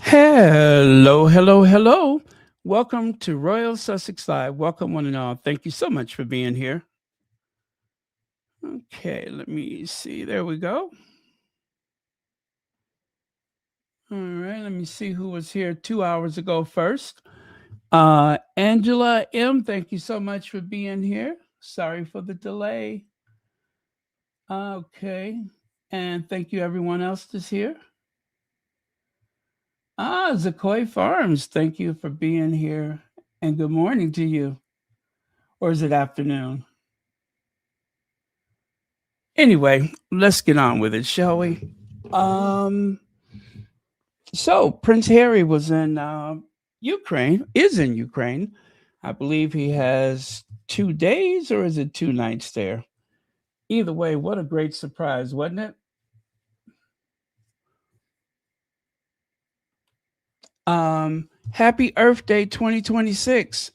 Hello, hello, hello. Welcome to Royal Sussex Live. Welcome, one and all. Thank you so much for being here. Okay, let me see. There we go. All right, let me see who was here 2 hours ago first. Angela M., thank you so much for being here. Sorry for the delay. Okay, and thank you everyone else that's here. Zakoy Farms, thank you for being here, and good morning to you. Or is it afternoon? Anyway, let's get on with it, shall we? Um, so Prince Harry was in Ukraine, is in Ukraine. I believe he has 2 days, or is it 2 nights there? Either way, what a great surprise, wasn't it? Happy Earth Day 2026.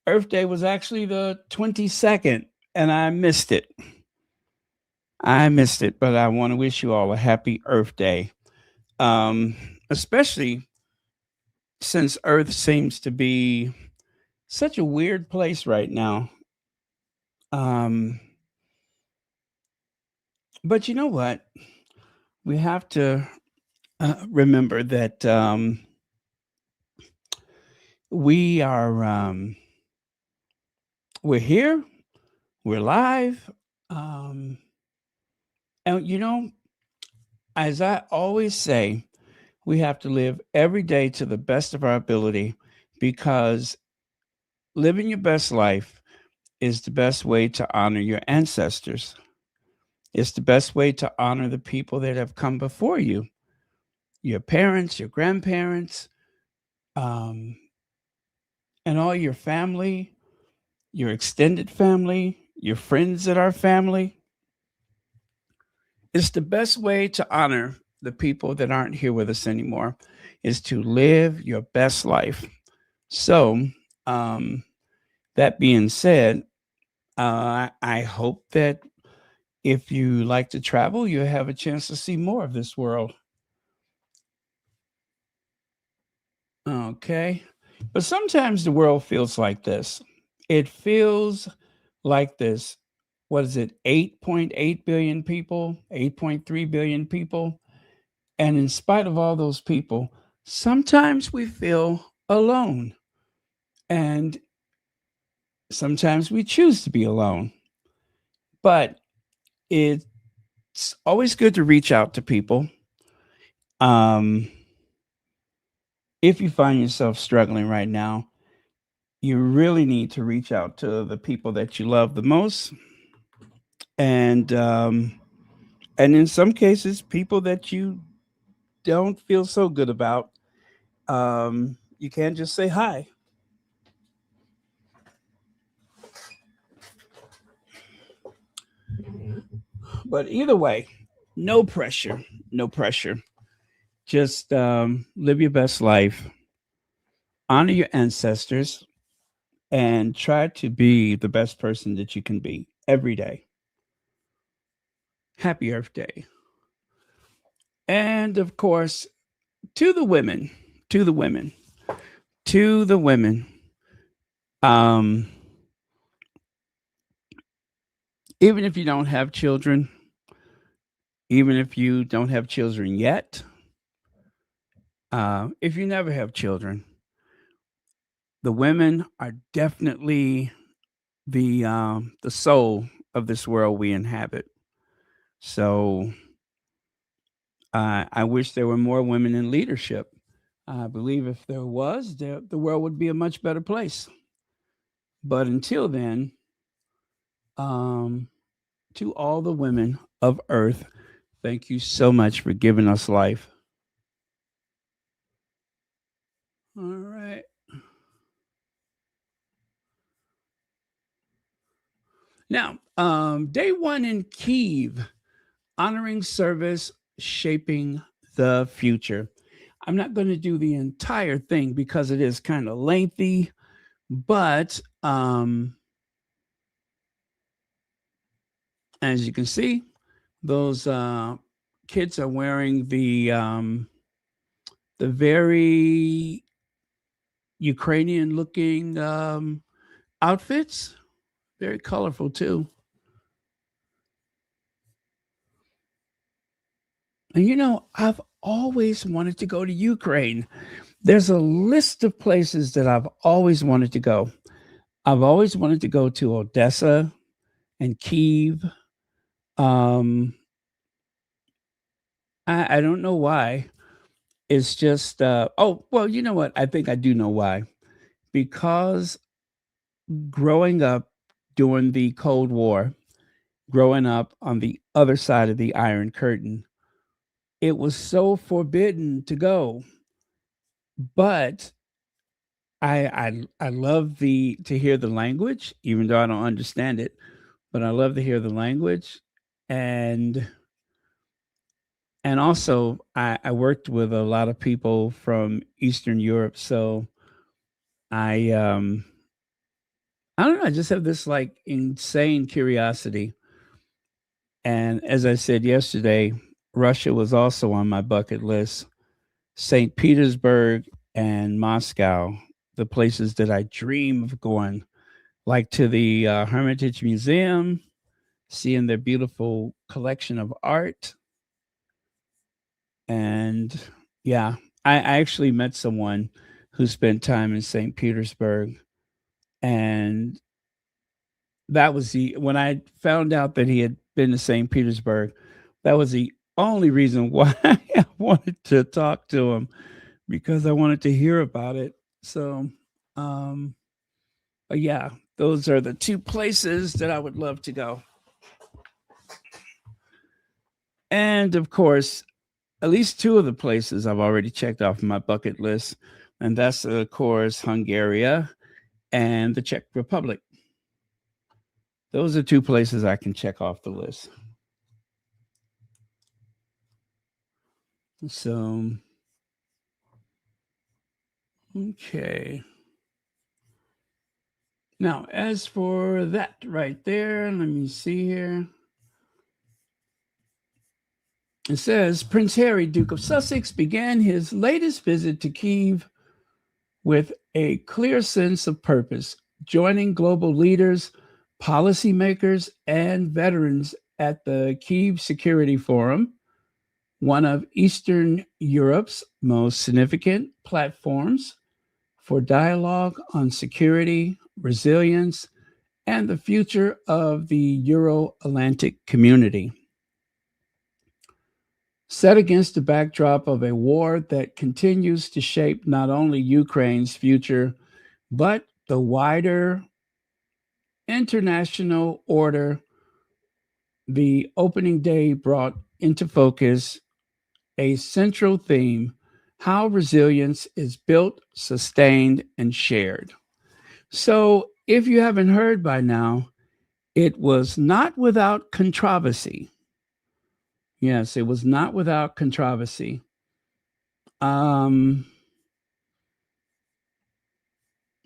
Earth Day was actually the 22nd, and I missed it. I missed it, but I want to wish you all a happy Earth Day. Um, Especially since Earth seems to be such a weird place right now. Um, but you know what? We have to remember that we are we're here, we're live, um, and as I always say, we have to live every day to the best of our ability because living your best life is the best way to honor your ancestors. It's the best way to honor the people that have come before you, your parents, your grandparents, um, and all your family, your extended family, your friends that are family. It's the best way to honor the people that aren't here with us anymore, is to live your best life. So, um, that being said, I hope that if you like to travel, you have a chance to see more of this world. Okay. But sometimes the world feels like this. It feels like this. What is it? 8.8 billion people, 8.3 billion people. And in spite of all those people, sometimes we feel alone. And sometimes we choose to be alone. But it's always good to reach out to people. Um, if you find yourself struggling right now, you really need to reach out to the people that you love the most, and in some cases, people that you don't feel so good about. You can't just say hi. But either way, no pressure, no pressure. Just live your best life, honor your ancestors, and try to be the best person that you can be every day. Happy Earth Day. And of course, to the women, to the women, to the women. Um, Even if you don't have children, even if you don't have children yet, if you never have children, the women are definitely the soul of this world we inhabit. So I wish there were more women in leadership. I believe if there was, the world would be a much better place. But until then, um, to all the women of Earth, thank you so much for giving us life. All right. Now, day one in Kiev, honoring service, shaping the future. I'm not going to do the entire thing because it is kind of lengthy, but as you can see, those kids are wearing the the very Ukrainian looking outfits, very colorful too. And I've always wanted to go to Ukraine. There's a list of places that I've always wanted to go. I've always wanted to go to Odessa and Kyiv. Um, I don't know why. It's just, oh, well, you know what? I think I do know why. Because growing up during the Cold War, growing up on the other side of the Iron Curtain, it was so forbidden to go. But I love to hear the language, even though I don't understand it. But I love to hear the language, and also I worked with a lot of people from Eastern Europe, so I I don't know. I just have this like insane curiosity. And as I said yesterday, Russia was also on my bucket list. St. Petersburg and Moscow, the places that I dream of going, like to the Hermitage Museum, seeing their beautiful collection of art. And yeah, I actually met someone who spent time in St. Petersburg. And that was when I found out that he had been to St. Petersburg, that was the only reason why I wanted to talk to him, because I wanted to hear about it. So, um, but yeah, those are the two places that I would love to go. And of course, at least two of the places I've already checked off my bucket list, and that's of course Hungary and the Czech Republic. Those are two places I can check off the list. So, okay. Now, as for that right there, let me see here. It says Prince Harry, Duke of Sussex, began his latest visit to Kyiv with a clear sense of purpose, joining global leaders, policymakers, and veterans at the Kyiv Security Forum, one of Eastern Europe's most significant platforms for dialogue on security, resilience, and the future of the Euro-Atlantic community. Set against the backdrop of a war that continues to shape not only Ukraine's future, but the wider international order, the opening day brought into focus a central theme: how resilience is built, sustained, and shared. So, if you haven't heard by now, it was not without controversy. Yes, it was not without controversy. Um,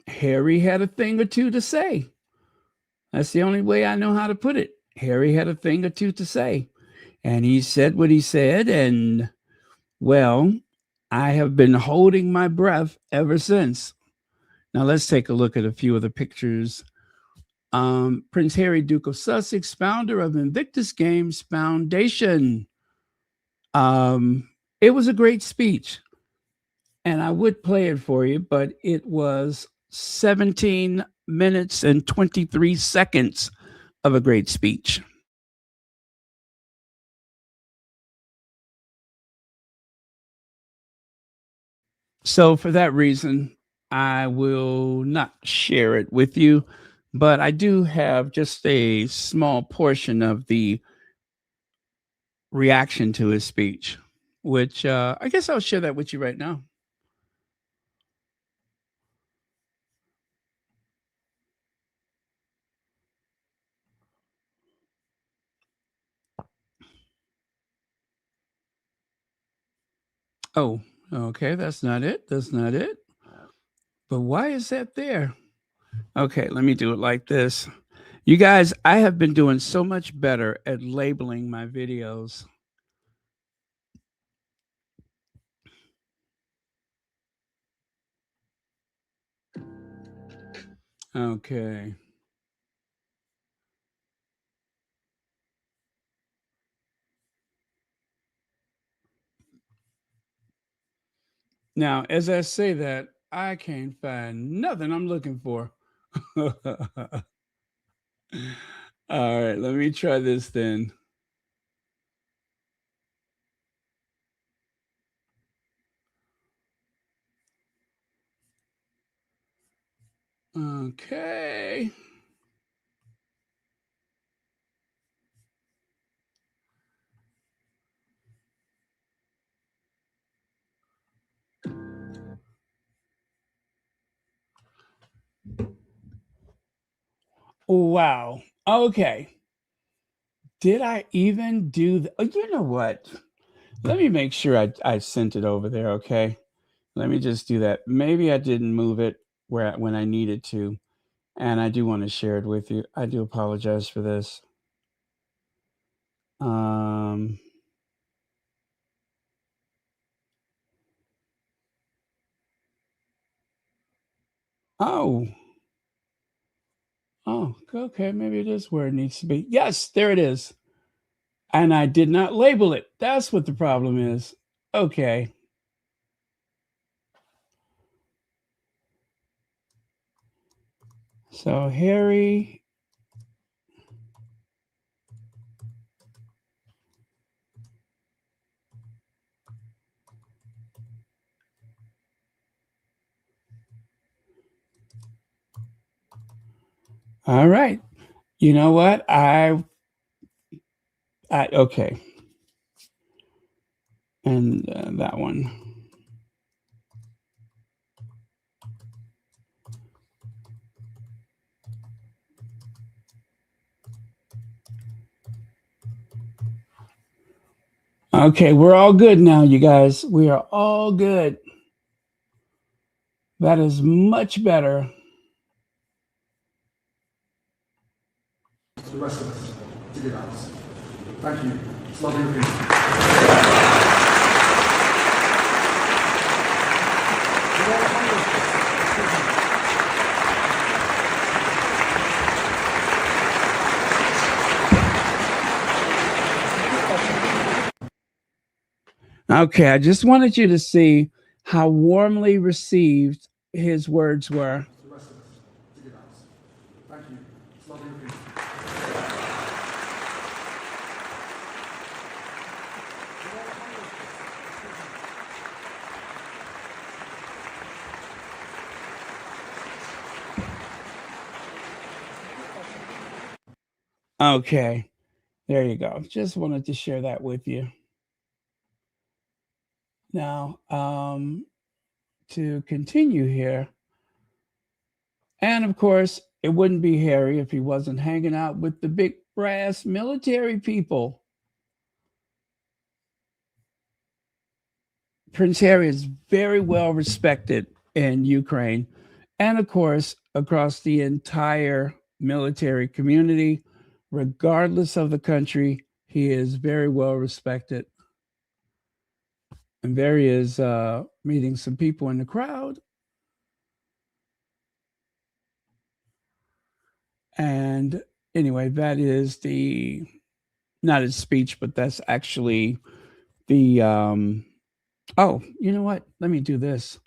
Harry had a thing or two to say. That's the only way I know how to put it. Harry had a thing or two to say. And he said what he said. And, well, I have been holding my breath ever since. Now, let's take a look at a few of the pictures. Prince Harry, Duke of Sussex, founder of Invictus Games Foundation. It was a great speech. And I would play it for you, but it was 17 minutes and 23 seconds of a great speech. So, for that reason, I will not share it with you, but I do have just a small portion of the reaction to his speech, which I guess I'll share that with you right now. Oh, okay. That's not it. That's not it. But why is that there? Okay, let me do it like this. You guys, I have been doing so much better at labeling my videos. Okay. Now, as I say that, I can't find nothing I'm looking for. All right, let me try this then. Okay. Wow. Okay. Did I even do the, oh, you know what? Let me make sure I sent it over there, okay? Let me just do that. Maybe I didn't move it when I needed to, and I do want to share it with you. I do apologize for this. Um, oh, oh, okay, maybe it is where it needs to be. Yes, there it is. And I did not label it. That's what the problem is. Okay. So Harry. All right. You know what? I okay. And that one. Okay, we're all good now, you guys. We are all good. That is much better. To the rest of us to get out. Thank you. It's lovely of you. Okay, I just wanted you to see how warmly received his words were. The rest of us to get out. Thank you. It's lovely of you. Okay, there you go. Just wanted to share that with you. Now, to continue here, and of course, it wouldn't be Harry if he wasn't hanging out with the big brass military people. Prince Harry is very well respected in Ukraine and, of course, across the entire military community. Regardless of the country, he is very well respected. And there he is meeting some people in the crowd. And anyway, that is not his speech, but that's actually the, oh, you know what? Let me do this.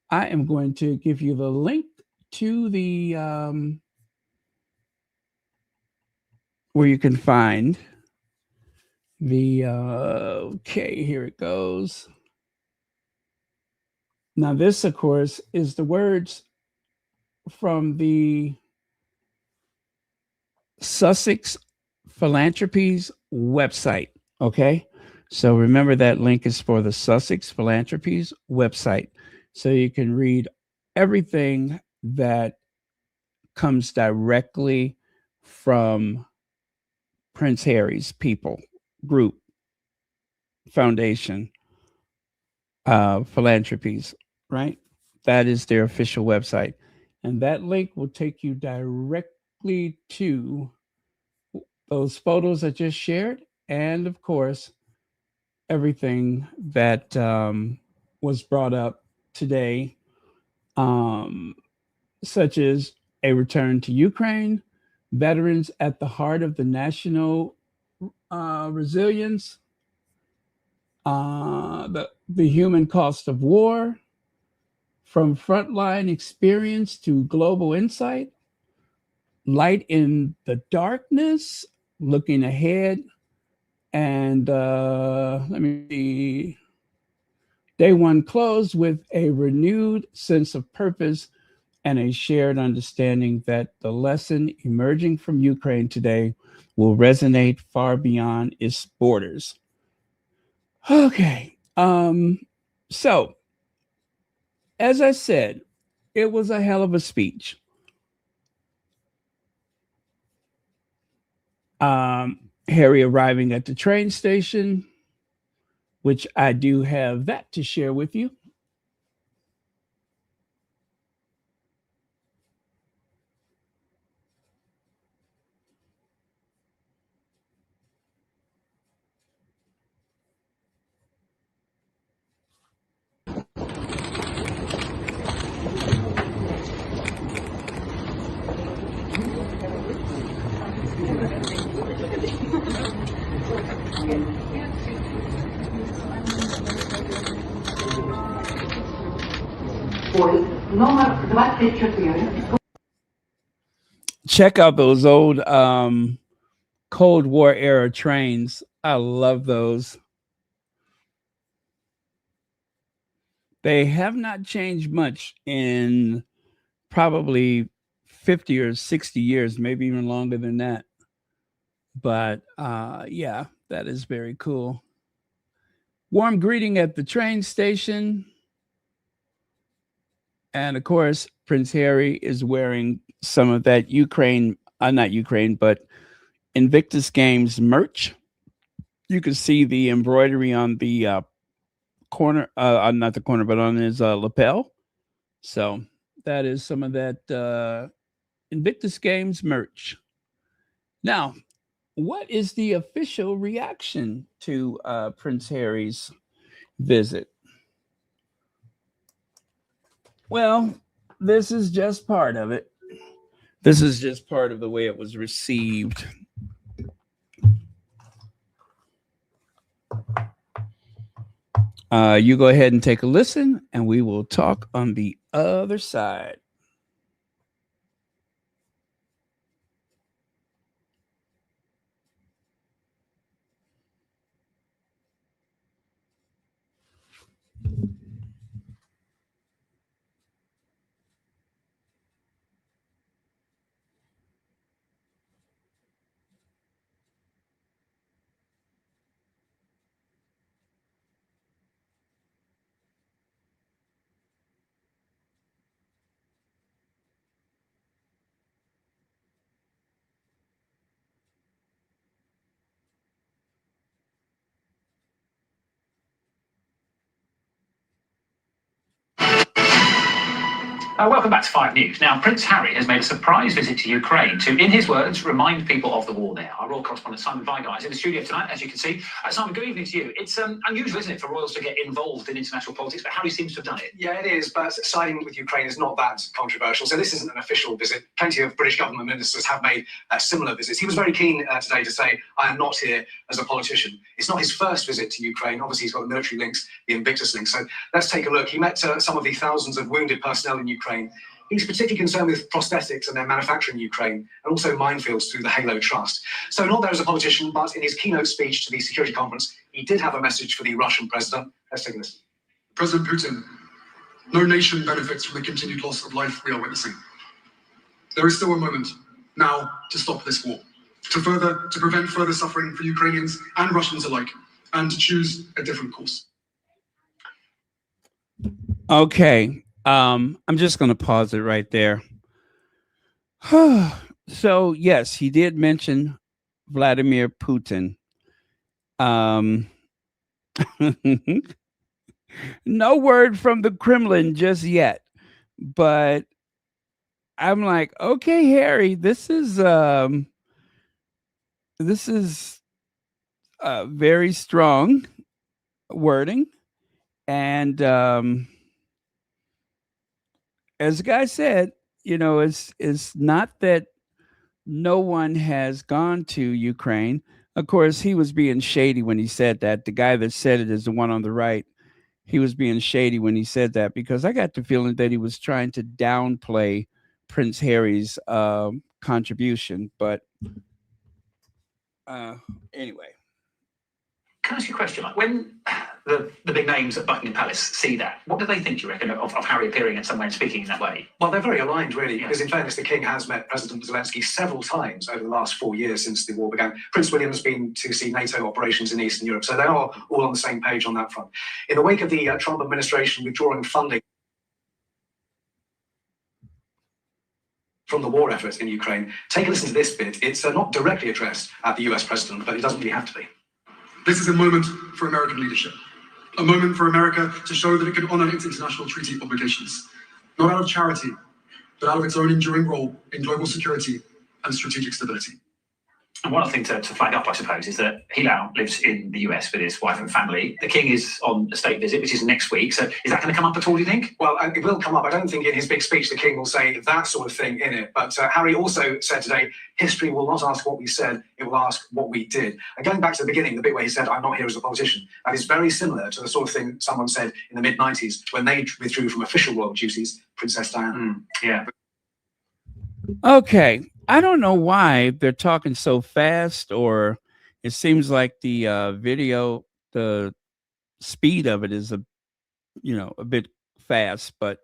I am going to give you the link to the, where you can find the, okay, here it goes. Now, this, of course, is the words from the Sussex Philanthropies website. Okay. So remember that link is for the Sussex Philanthropies website. So you can read everything that comes directly from Prince Harry's people, group, foundation, philanthropies, right? That is their official website. And that link will take you directly to those photos I just shared. And of course, everything that was brought up today, um, such as a return to Ukraine, veterans at the heart of the national resilience, the human cost of war, from frontline experience to global insight, light in the darkness, looking ahead, and let me see. Day one closed with a renewed sense of purpose and a shared understanding that the lesson emerging from Ukraine today will resonate far beyond its borders. Okay. So, as I said, it was a hell of a speech. Harry arriving at the train station, which I do have that to share with you. Check out those old Cold War era trains. I love those. They have not changed much in probably 50 or 60 years, maybe even longer than that. But yeah, that is very cool. Warm greeting at the train station. And of course, Prince Harry is wearing some of that not Ukraine, but Invictus Games merch. You can see the embroidery on the corner, not the corner, but on his lapel. So that is some of that Invictus Games merch. Now, what is the official reaction to Prince Harry's visit? Well, this is just part of it. This is just part of the way it was received. You go ahead and take a listen, and we will talk on the other side. Welcome back to 5 News. Now, Prince Harry has made a surprise visit to Ukraine to, in his words, remind people of the war there. Our royal correspondent Simon Vigard is in the studio tonight, as you can see. Simon, good evening to you. It's unusual, isn't it, for royals to get involved in international politics, but Harry seems to have done it. Yeah, it is, but siding with Ukraine is not that controversial. So this isn't an official visit. Plenty of British government ministers have made similar visits. He was very keen today to say, I am not here as a politician. It's not his first visit to Ukraine. Obviously, he's got the military links, the Invictus links. So let's take a look. He met some of the thousands of wounded personnel in Ukraine. He's particularly concerned with prosthetics and their manufacture in Ukraine, and also minefields through the Halo Trust. So not there as a politician, but in his keynote speech to the security conference, he did have a message for the Russian president. Let's take a listen. President Putin, no nation benefits from the continued loss of life we are witnessing. There is still a moment now to stop this war, to prevent further suffering for Ukrainians and Russians alike, and to choose a different course. Okay. I'm just going to pause it right there. So, yes, he did mention Vladimir Putin. No word from the Kremlin just yet, but I'm like, okay, Harry, this is very strong wording, and as the guy said, it's not that no one has gone to Ukraine. Of course, he was being shady when he said that. The guy that said it is the one on the right. He was being shady when he said that because I got the feeling that he was trying to downplay Prince Harry's contribution. But anyway. Can I ask you a question? Like when the big names at Buckingham Palace see that, what do they think, do you reckon, of Harry appearing in somewhere and speaking in that way? Well, they're very aligned, really, because in fairness, the King has met President Zelensky several times over the last 4 years since the war began. Prince William's been to see NATO operations in Eastern Europe, so they are all on the same page on that front. In the wake of the Trump administration withdrawing funding from the war effort in Ukraine, take a listen to this bit. It's not directly addressed at the US president, but it doesn't really have to be. This is a moment for American leadership, a moment for America to show that it can honor its international treaty obligations, not out of charity, but out of its own enduring role in global security and strategic stability. And one other thing to flag up, I suppose, is that Hilal lives in the US with his wife and family. The King is on a state visit, which is next week. So is that going to come up at all, do you think? Well, it will come up. I don't think in his big speech the King will say that sort of thing in it. But Harry also said today, history will not ask what we said, it will ask what we did. And going back to the beginning, the bit where he said, I'm not here as a politician, that is very similar to the sort of thing someone said in the mid-90s when they withdrew from official royal duties, Princess Diana. Yeah. Okay. I don't know why they're talking so fast, or it seems like the video, the speed of it is a bit fast. But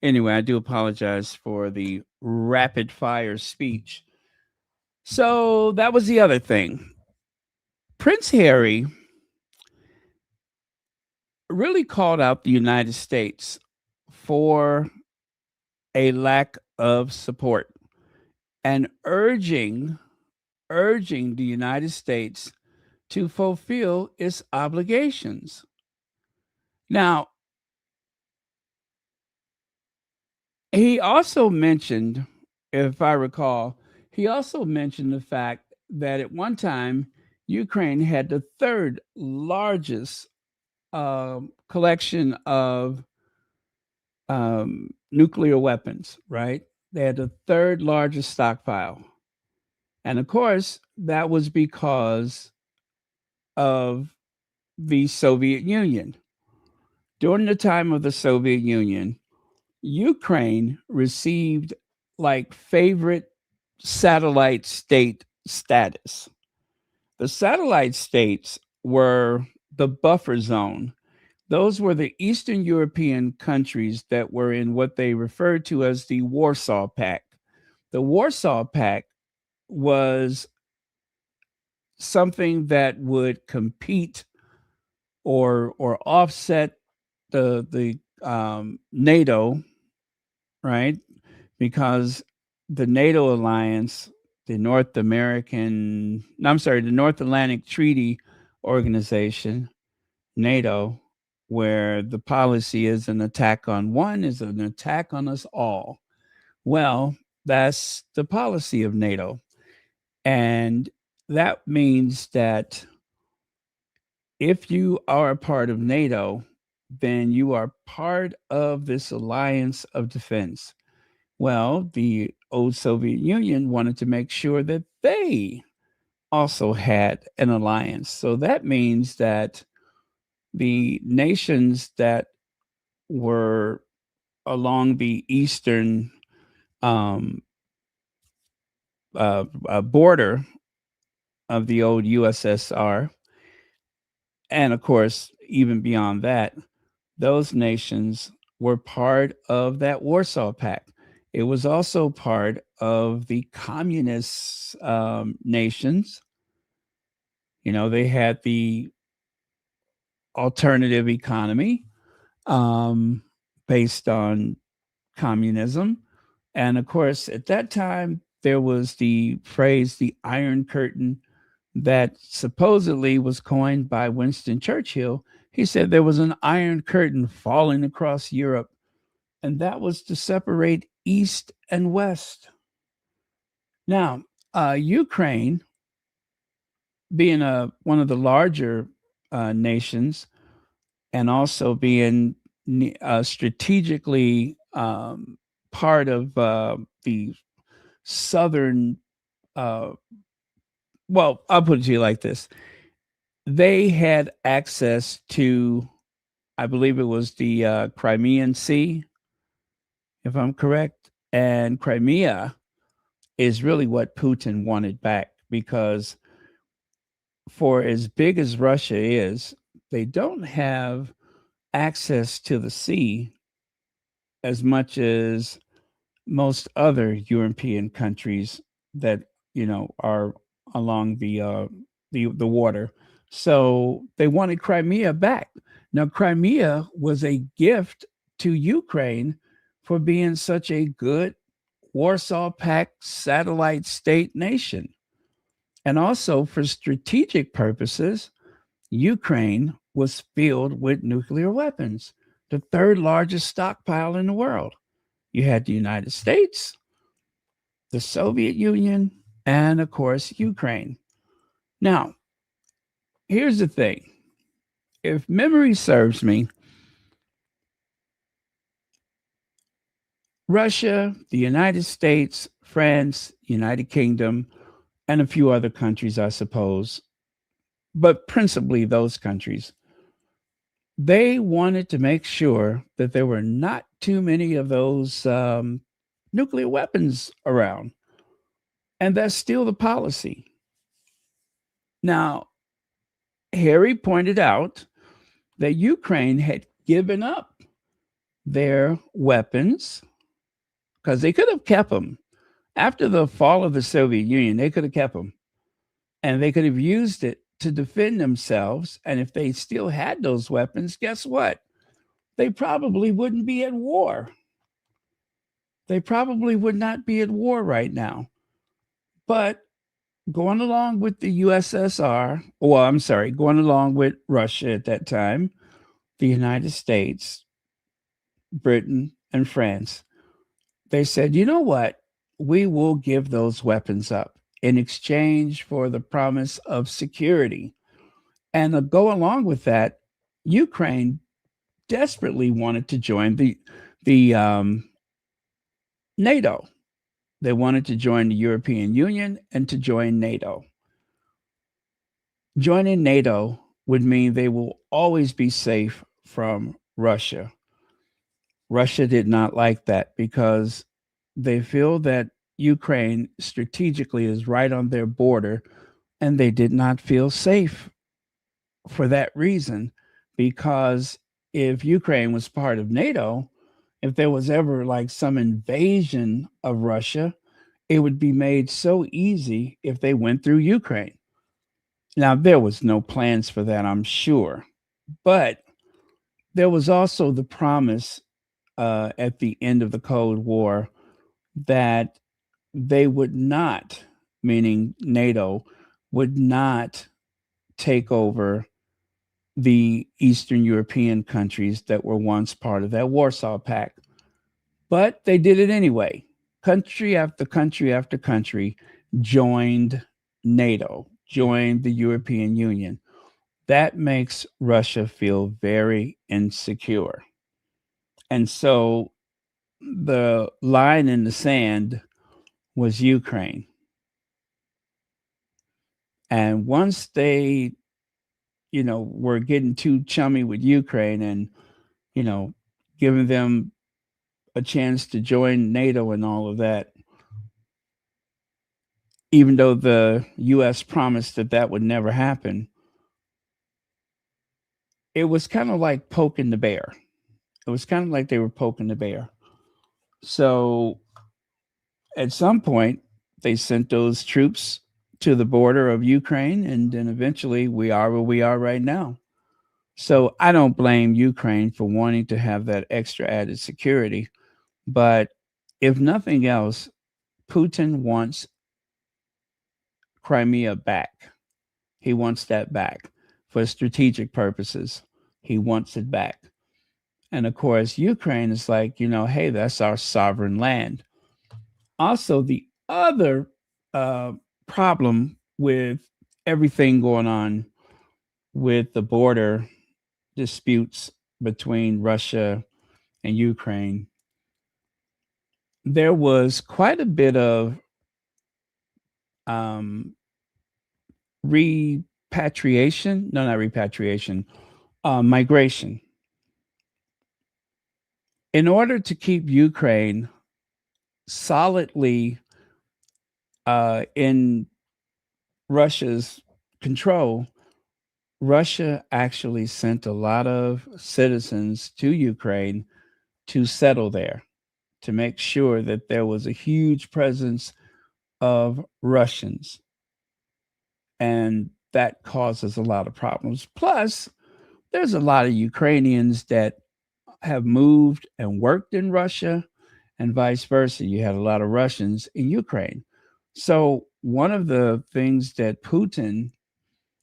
anyway, I do apologize for the rapid fire speech. So that was the other thing. Prince Harry really called out the United States for a lack of support and urging the United States to fulfill its obligations. Now, he also mentioned, if I recall, the fact that at one time Ukraine had the third largest collection of nuclear weapons, right? They had the third largest stockpile. And of course, that was because of the Soviet Union. During the time of the Soviet Union, Ukraine received like favorite satellite state status. The satellite states were the buffer zone. Those were the Eastern European countries that were in what they referred to as the Warsaw Pact. The Warsaw Pact was something that would compete or offset the NATO, right? Because the NATO alliance, the North Atlantic Treaty Organization, NATO, where the policy is an attack on one is an attack on us all. Well, that's the policy of NATO. And that means that if you are a part of NATO, then you are part of this alliance of defense. Well, the old Soviet Union wanted to make sure that they also had an alliance. So that means that the nations that were along the eastern border of the old USSR, and of course, even beyond that, those nations were part of that Warsaw Pact. It was also part of the communist nations. They had the alternative economy based on communism. And of course, at that time, there was the phrase, the Iron Curtain, that supposedly was coined by Winston Churchill. He said there was an Iron Curtain falling across Europe, and that was to separate East and West. Now, Ukraine, being one of the larger nations, and also being strategically part of the southern. Well, I'll put it to you like this: they had access to, I believe it was the Crimean Sea, if I'm correct, and Crimea is really what Putin wanted back because for as big as Russia is, they don't have access to the sea as much as most other European countries that are along the water. So they wanted Crimea back. Now Crimea was a gift to Ukraine for being such a good Warsaw Pact satellite state nation. And also for strategic purposes, Ukraine was filled with nuclear weapons, the third largest stockpile in the world. You had the United States, the Soviet Union, and of course, Ukraine. Now, here's the thing. If memory serves me, Russia, the United States, France, United Kingdom, and a few other countries, I suppose, but principally those countries, they wanted to make sure that there were not too many of those nuclear weapons around. And that's still the policy. Now, Harry pointed out that Ukraine had given up their weapons because they could have kept them. After the fall of the Soviet Union, they could have kept them and they could have used it to defend themselves. And if they still had those weapons, guess what? They probably wouldn't be at war. They probably would not be at war right now. But going along with the USSR, going along with Russia at that time, the United States, Britain, and France, they said, you know what? We will give those weapons up in exchange for the promise of security. And to go along with that, Ukraine desperately wanted to join the NATO. They wanted to join the European Union and to join NATO. Joining NATO would mean they will always be safe from Russia. Russia did not like that because they feel that Ukraine strategically is right on their border, and they did not feel safe for that reason. Because if Ukraine was part of NATO, if there was ever like some invasion of Russia, it would be made so easy if they went through Ukraine. Now, there was no plans for that, I'm sure, but there was also the promise at the end of the Cold War that they would not, meaning NATO, would not take over the Eastern European countries that were once part of that Warsaw Pact. But they did it anyway. Country after country after country joined NATO, joined the European Union. That makes Russia feel very insecure. And so the line in the sand was Ukraine. And once they, were getting too chummy with Ukraine and, giving them a chance to join NATO and all of that, even though the U.S. promised that that would never happen, it was kind of like poking the bear. It was kind of like they were poking the bear. So at some point, they sent those troops to the border of Ukraine, and then eventually we are where we are right now. So I don't blame Ukraine for wanting to have that extra added security. But if nothing else, Putin wants Crimea back. He wants that back for strategic purposes. He wants it back. And of course, Ukraine is like, hey, that's our sovereign land. Also, the other problem with everything going on with the border disputes between Russia and Ukraine there was quite a bit of um, repatriation. No, not repatriation. Migration. In order to keep Ukraine solidly in Russia's control, Russia actually sent a lot of citizens to Ukraine to settle there, to make sure that there was a huge presence of Russians. And that causes a lot of problems. Plus, there's a lot of Ukrainians that have moved and worked in Russia, and vice versa. You had a lot of Russians in Ukraine. So, one of the things that Putin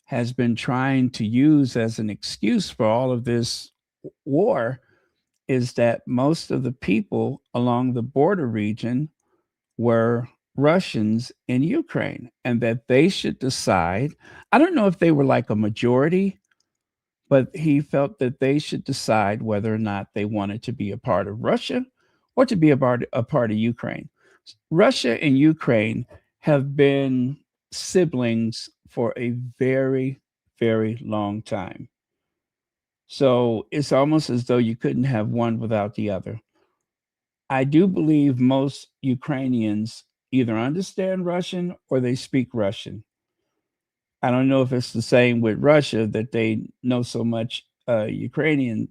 has been trying to use as an excuse for all of this war is that most of the people along the border region were Russians in Ukraine and that they should decide. I don't know if they were like a majority, but he felt that they should decide whether or not they wanted to be a part of Russia or to be a part of Ukraine. Russia and Ukraine have been siblings for a very, very long time. So it's almost as though you couldn't have one without the other. I do believe most Ukrainians either understand Russian or they speak Russian. I don't know if it's the same with Russia that they know so much Ukrainian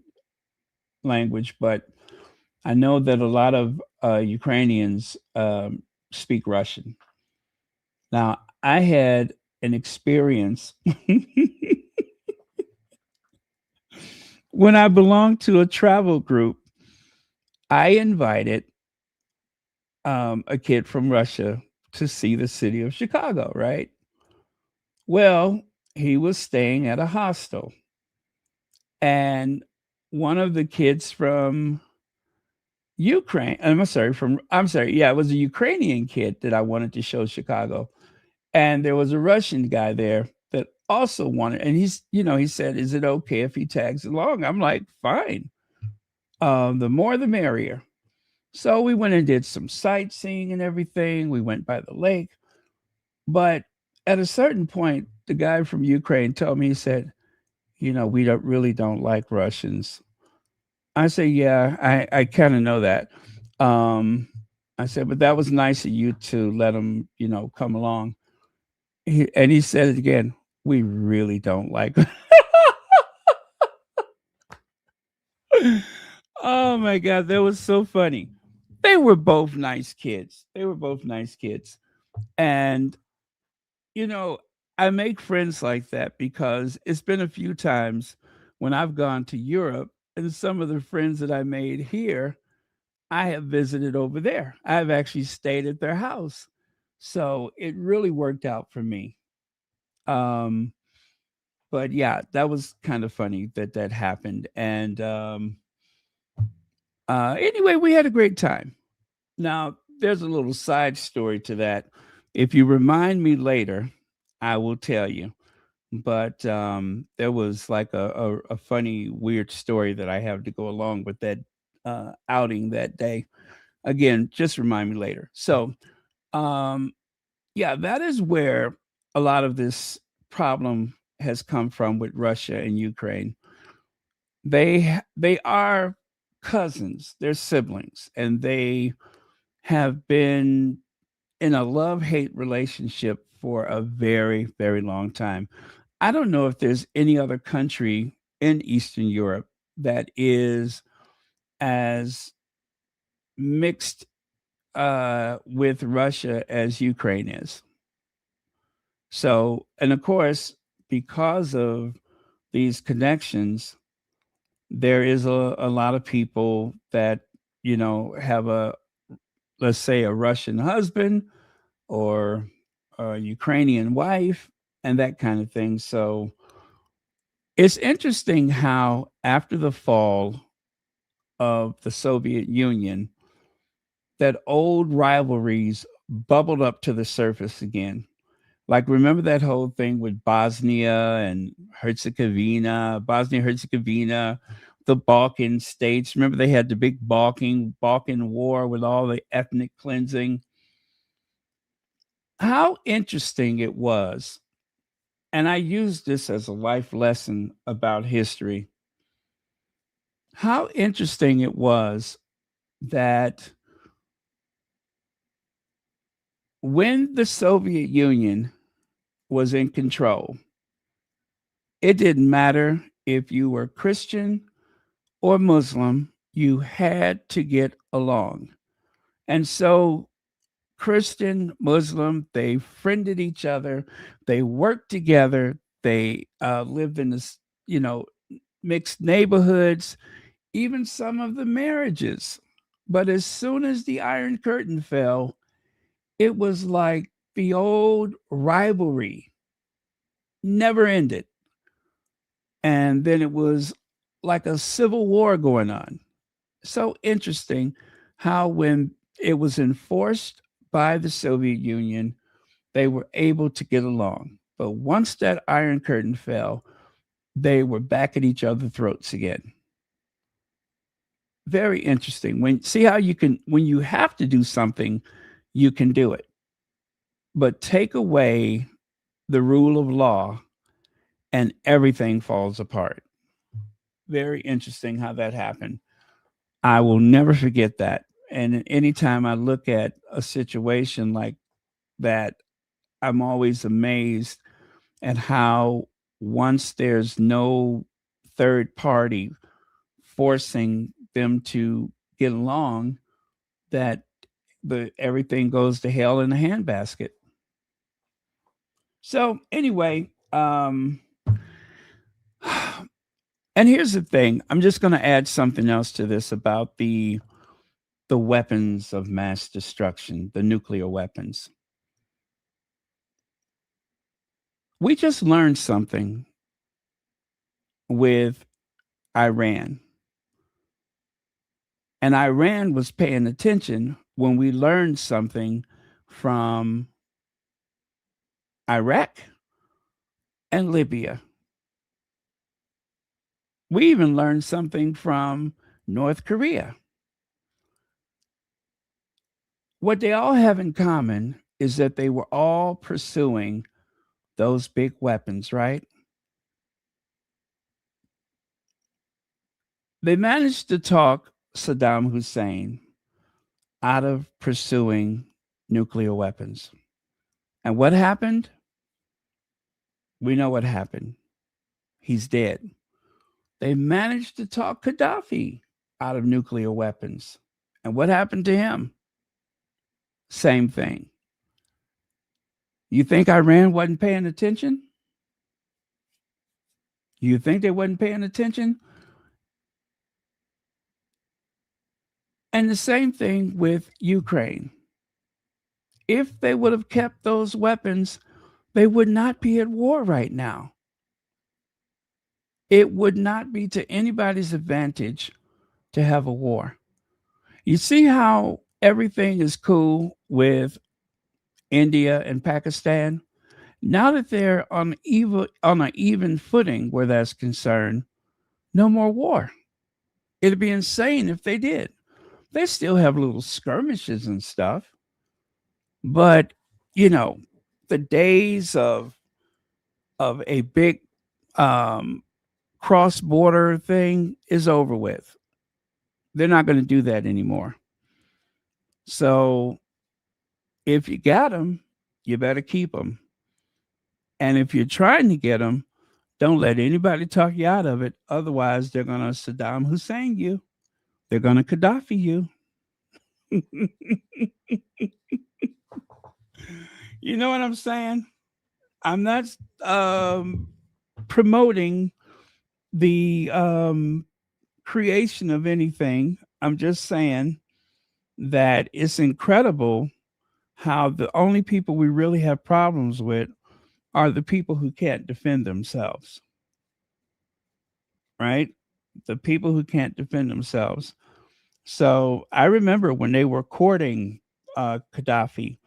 language, but I know that a lot of Ukrainians speak Russian. Now, I had an experience when I belonged to a travel group. I invited a kid from Russia to see the city of Chicago, right? Well, he was staying at a hostel. And one of the kids from Ukraine, yeah, it was a Ukrainian kid that I wanted to show Chicago. And there was a Russian guy there that also wanted, and he said, is it okay if he tags along? I'm like, fine. The more the merrier. So we went and did some sightseeing and everything. We went by the lake. But at a certain point, the guy from Ukraine told me, he said, we don't like Russians. I said, yeah, I kind of know that. I said, but that was nice of you to let him, come along. He said it again. We really don't like. Oh my God, that was so funny. They were both nice kids. And, I make friends like that because it's been a few times when I've gone to Europe and some of the friends that I made here, I have visited over there. I've actually stayed at their house. So it really worked out for me. Um, but yeah, that was kind of funny that happened. And anyway, we had a great time. Now, there's a little side story to that. If you remind me later, I will tell you. But there was like a funny, weird story that I have to go along with that outing that day. Again, just remind me later. So, um, yeah, that is where a lot of this problem has come from with Russia and Ukraine. They are cousins, they're siblings, and they have been in a love-hate relationship for a very, very long time. I don't know if there's any other country in Eastern Europe that is as mixed with Russia as Ukraine is. So, and of course, because of these connections, there is a lot of people that, have let's say, a Russian husband or a Ukrainian wife and that kind of thing. So it's interesting how after the fall of the Soviet Union, that old rivalries bubbled up to the surface again. Like, remember that whole thing with Bosnia Herzegovina, the Balkan states. Remember, they had the big Balkan War with all the ethnic cleansing. How interesting it was, and I use this as a life lesson about history. How interesting it was that when the Soviet Union was in control, it didn't matter if you were Christian or Muslim, you had to get along. And so, Christian, Muslim, they friended each other, they worked together, they lived in this, mixed neighborhoods, even some of the marriages. But as soon as the Iron Curtain fell, it was like the old rivalry never ended. And then it was like a civil war going on. So interesting how, when it was enforced by the Soviet Union, they were able to get along. But once that Iron Curtain fell, they were back at each other's throats again. Very interesting. See how you can, when you have to do something, you can do it. But take away the rule of law and everything falls apart. Very interesting how that happened. I will never forget that. And anytime I look at a situation like that, I'm always amazed at how, once there's no third party forcing them to get along, that everything goes to hell in a handbasket. So anyway, and here's the thing. I'm just going to add something else to this about the weapons of mass destruction, the nuclear weapons. We just learned something with Iran. And Iran was paying attention when we learned something from Iraq and Libya. We even learned something from North Korea. What they all have in common is that they were all pursuing those big weapons, right? They managed to talk Saddam Hussein out of pursuing nuclear weapons. And what happened? We know what happened. He's dead. They managed to talk Gaddafi out of nuclear weapons. And what happened to him? Same thing. You think Iran wasn't paying attention? You think they wasn't paying attention? And the same thing with Ukraine. If they would have kept those weapons, they would not be at war right now. It would not be to anybody's advantage to have a war. You see how everything is cool with India and Pakistan? Now that they're on an even footing where that's concerned, no more war. It'd be insane if they did. They still have little skirmishes and stuff, but the days of a big cross-border thing is over with. They're not going to do that anymore. So if you got them, you better keep them. And if you're trying to get them, don't let anybody talk you out of it. Otherwise, they're going to Saddam Hussein you. They're going to Gaddafi you. You know what I'm saying? I'm not promoting the creation of anything. I'm just saying that it's incredible how the only people we really have problems with are the people who can't defend themselves. Right? The people who can't defend themselves. So I remember when they were courting Gaddafi,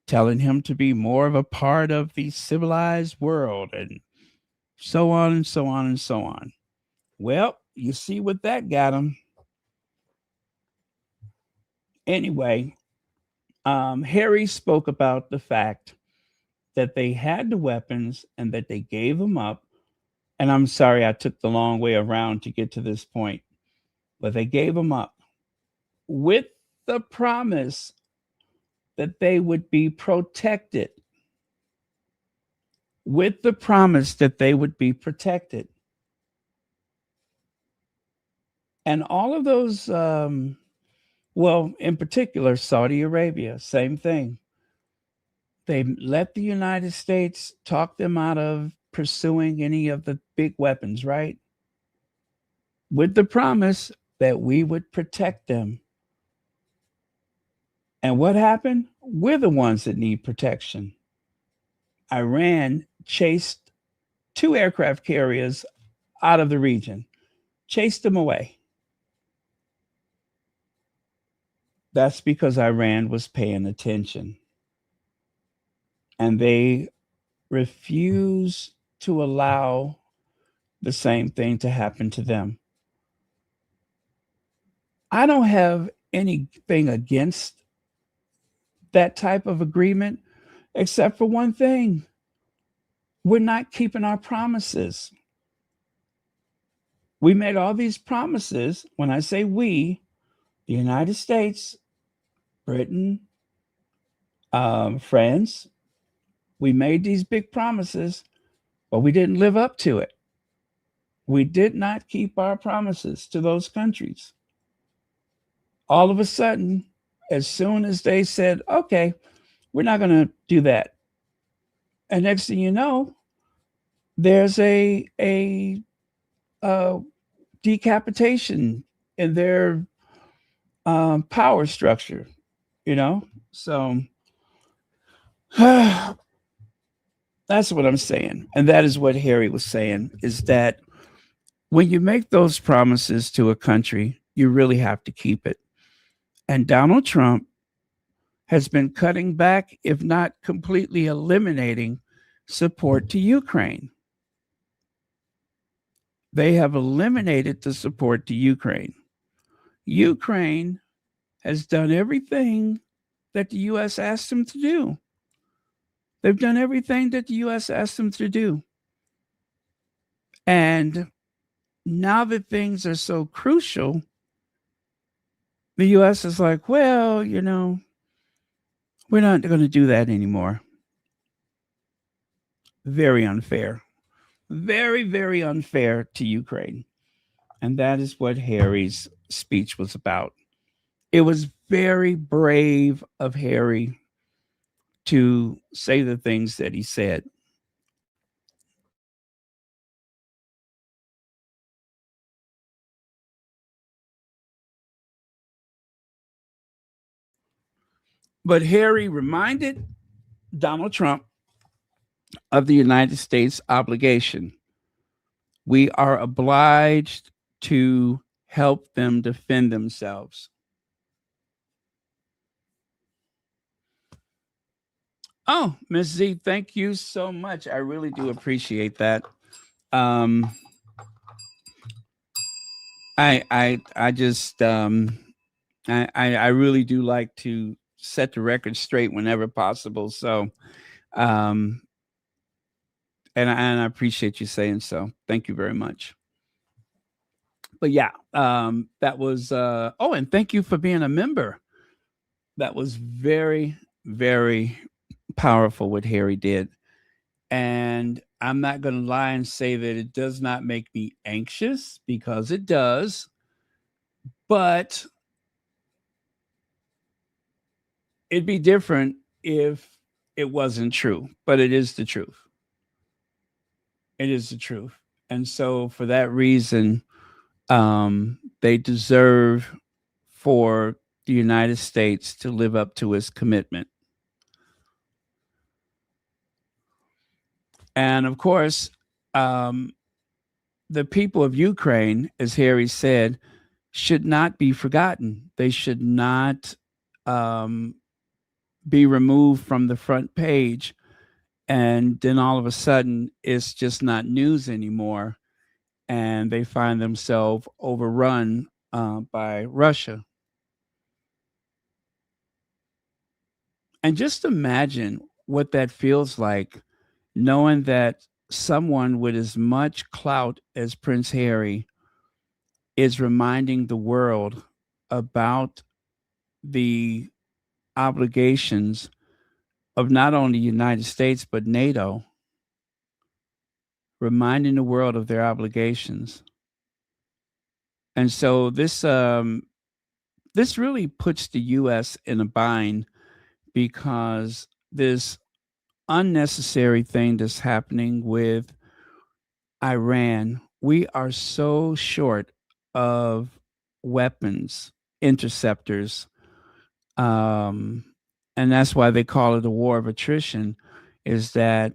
telling him to be more of a part of the civilized world and so on and so on and so on. Well, you see what that got them. Anyway, Harry spoke about the fact that they had the weapons and that they gave them up. And I'm sorry I took the long way around to get to this point, but they gave them up with the promise that they would be protected. With the promise that they would be protected. And all of those, well, in particular, Saudi Arabia, same thing. They let the United States talk them out of pursuing any of the big weapons, right? With the promise that we would protect them. And what happened? We're the ones that need protection. Iran chased 2 aircraft carriers out of the region, chased them away. That's because Iran was paying attention. And they refuse to allow the same thing to happen to them. I don't have anything against that type of agreement, except for one thing. We're not keeping our promises. We made all these promises. When I say we, the United States, Britain, France, we made these big promises, but we didn't live up to it. We did not keep our promises to those countries. All of a sudden, as soon as they said, okay, we're not going to do that. And next thing you know, there's a decapitation in their power structure, you know? So that's what I'm saying. And that is what Harry was saying, is that when you make those promises to a country, you really have to keep it. And Donald Trump has been cutting back, if not completely eliminating, support to Ukraine. They have eliminated the support to Ukraine. Ukraine has done everything that the U.S. asked them to do. They've done everything that the U.S. asked them to do. And now that things are so crucial, the U.S. is like, well, you know, we're not going to do that anymore. Very unfair. Very, very unfair to Ukraine. And that is what Harry's speech was about. It was very brave of Harry to say the things that he said. But Harry reminded Donald Trump of the United States obligation. We are obliged to help them defend themselves. Oh, Ms. Z, thank you so much. I really do appreciate that. I just I really do like to set the record straight whenever possible. So and I appreciate you saying so. Thank you very much. But yeah, that was oh, and thank you for being a member. That was very, very powerful what Harry did. And I'm not going to lie and say that it does not make me anxious, because it does. But it'd be different if it wasn't true. But it is the truth. It is the truth. And so for that reason, they deserve for the United States to live up to its commitment. And of course, the people of Ukraine, as Harry said, should not be forgotten. They should not be removed from the front page. And then all of a sudden, it's just not news anymore. and they find themselves overrun by Russia. And just imagine what that feels like, knowing that someone with as much clout as Prince Harry is reminding the world about the obligations of not only the United States but NATO, reminding the world of their obligations. And so this really puts the U.S. in a bind, because this unnecessary thing that's happening with Iran, we are so short of weapons, interceptors, and that's why they call it a war of attrition, is that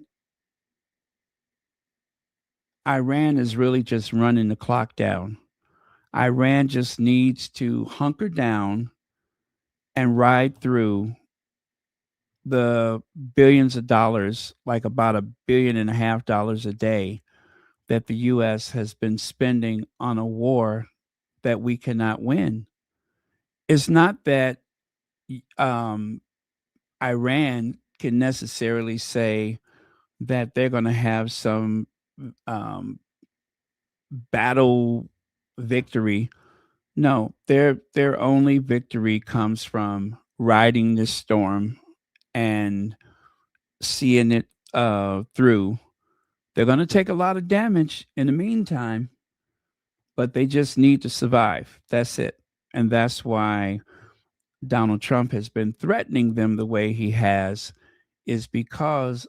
Iran is really just running the clock down. Iran just needs to hunker down and ride through the billions of dollars, like about $1.5 billion a day, that the U.S. has been spending on a war that we cannot win. It's not that um, Iran can necessarily say that they're going to have some um, battle victory. No, their only victory comes from riding this storm and seeing it through. They're going to take a lot of damage in the meantime, but they just need to survive. That's it. And that's why Donald Trump has been threatening them the way he has, is because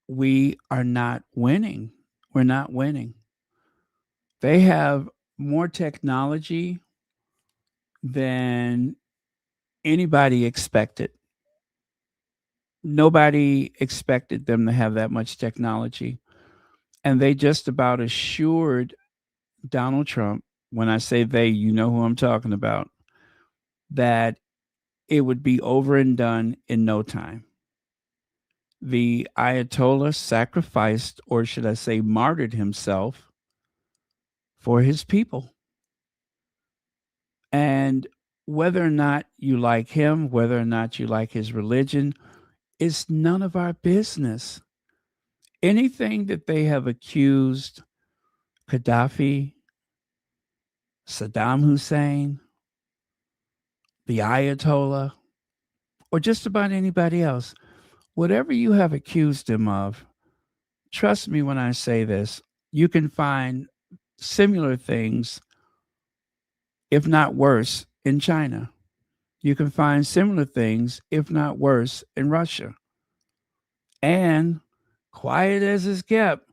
we are not winning. We're not winning. They have more technology than anybody expected. Nobody expected them to have that much technology. And they just about assured Donald Trump, when I say they, you know who I'm talking about, that it would be over and done in no time. The Ayatollah sacrificed, or should I say, martyred himself for his people. And whether or not you like him, whether or not you like his religion, it's none of our business. Anything that they have accused Gaddafi, Saddam Hussein, the Ayatollah, or just about anybody else, whatever you have accused him of, trust me when I say this, you can find similar things, if not worse, in China. You can find similar things, if not worse, in Russia. And quiet as it's kept,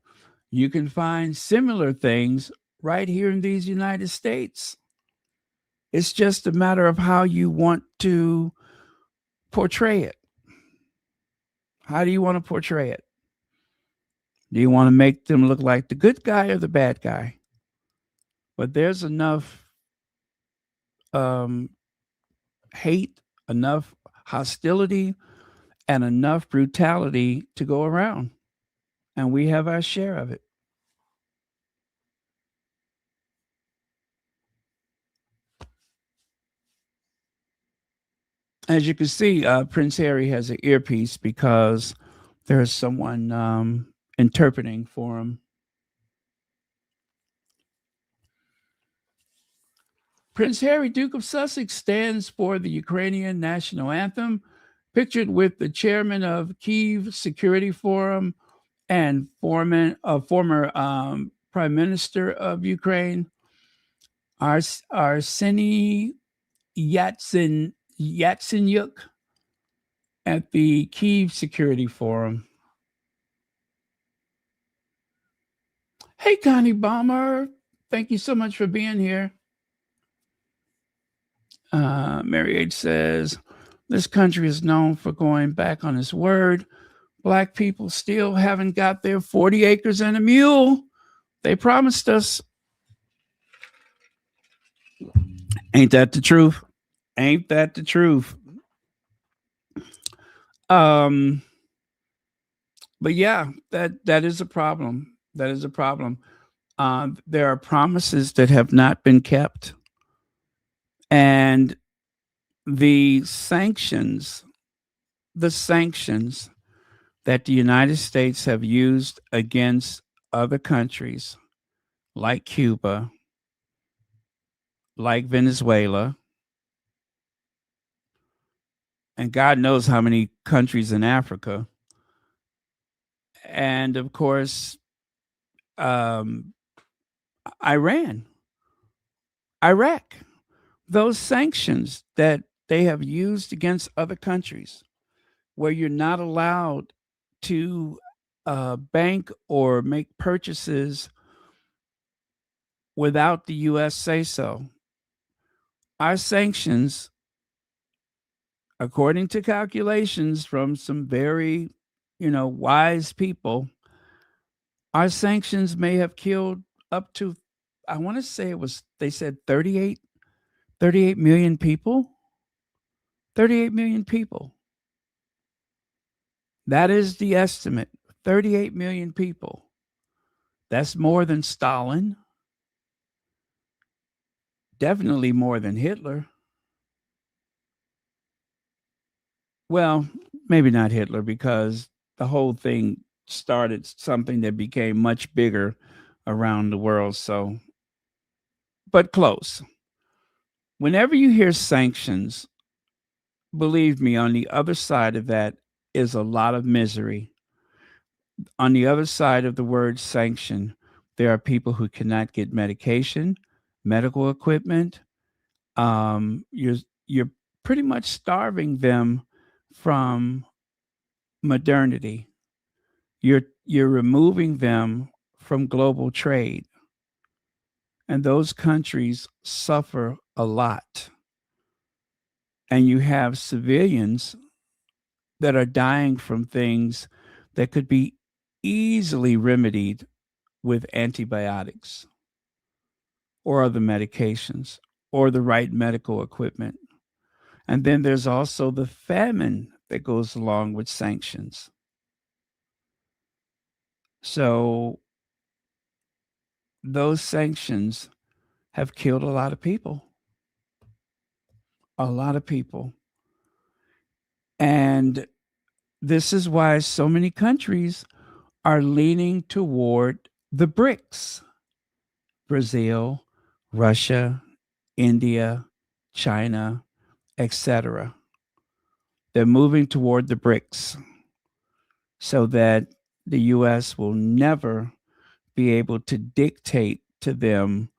you can find similar things right here in these United States. It's just a matter of how you want to portray it. How do you want to portray it? Do you want to make them look like the good guy or the bad guy? But there's enough hate, enough hostility, and enough brutality to go around. And we have our share of it. As you can see, Prince Harry has an earpiece because there's someone interpreting for him. Prince Harry, Duke of Sussex, stands for the Ukrainian national anthem, pictured with the chairman of Kyiv Security Forum and former Prime Minister of Ukraine, Arseniy Yatsenyuk, at the Kyiv Security Forum. Hey, Connie Balmer, thank you so much for being here. Mary H says, this country is known for going back on its word. Black people still haven't got their 40 acres and a mule they promised us. Ain't that the truth? Ain't that the truth? But yeah, that is a problem. That is a problem. There are promises that have not been kept. And the sanctions that the United States have used against other countries like Cuba, like Venezuela, and God knows how many countries in Africa, and of course, Iran, Iraq, those sanctions that they have used against other countries where you're not allowed to bank or make purchases without the U.S. say so. Our sanctions, according to calculations from some very, wise people, our sanctions may have killed up to, I want to say they said 38 million people. 38 million people. That is the estimate. 38 million people. That's more than Stalin. Definitely more than Hitler. Well, maybe not Hitler, because the whole thing started something that became much bigger around the world. So, but close. Whenever you hear sanctions, believe me, on the other side of that is a lot of misery. On the other side of the word sanction, there are people who cannot get medication, medical equipment. You're pretty much starving them from modernity. You're removing them from global trade, and those countries suffer a lot. And you have civilians that are dying from things that could be easily remedied with antibiotics or other medications or the right medical equipment. And then there's also the famine that goes along with sanctions. So those sanctions have killed a lot of people. A lot of people. And this is why so many countries are leaning toward the BRICS: Brazil, Russia, India, China, etc. They're moving toward the BRICS so that the US will never be able to dictate to them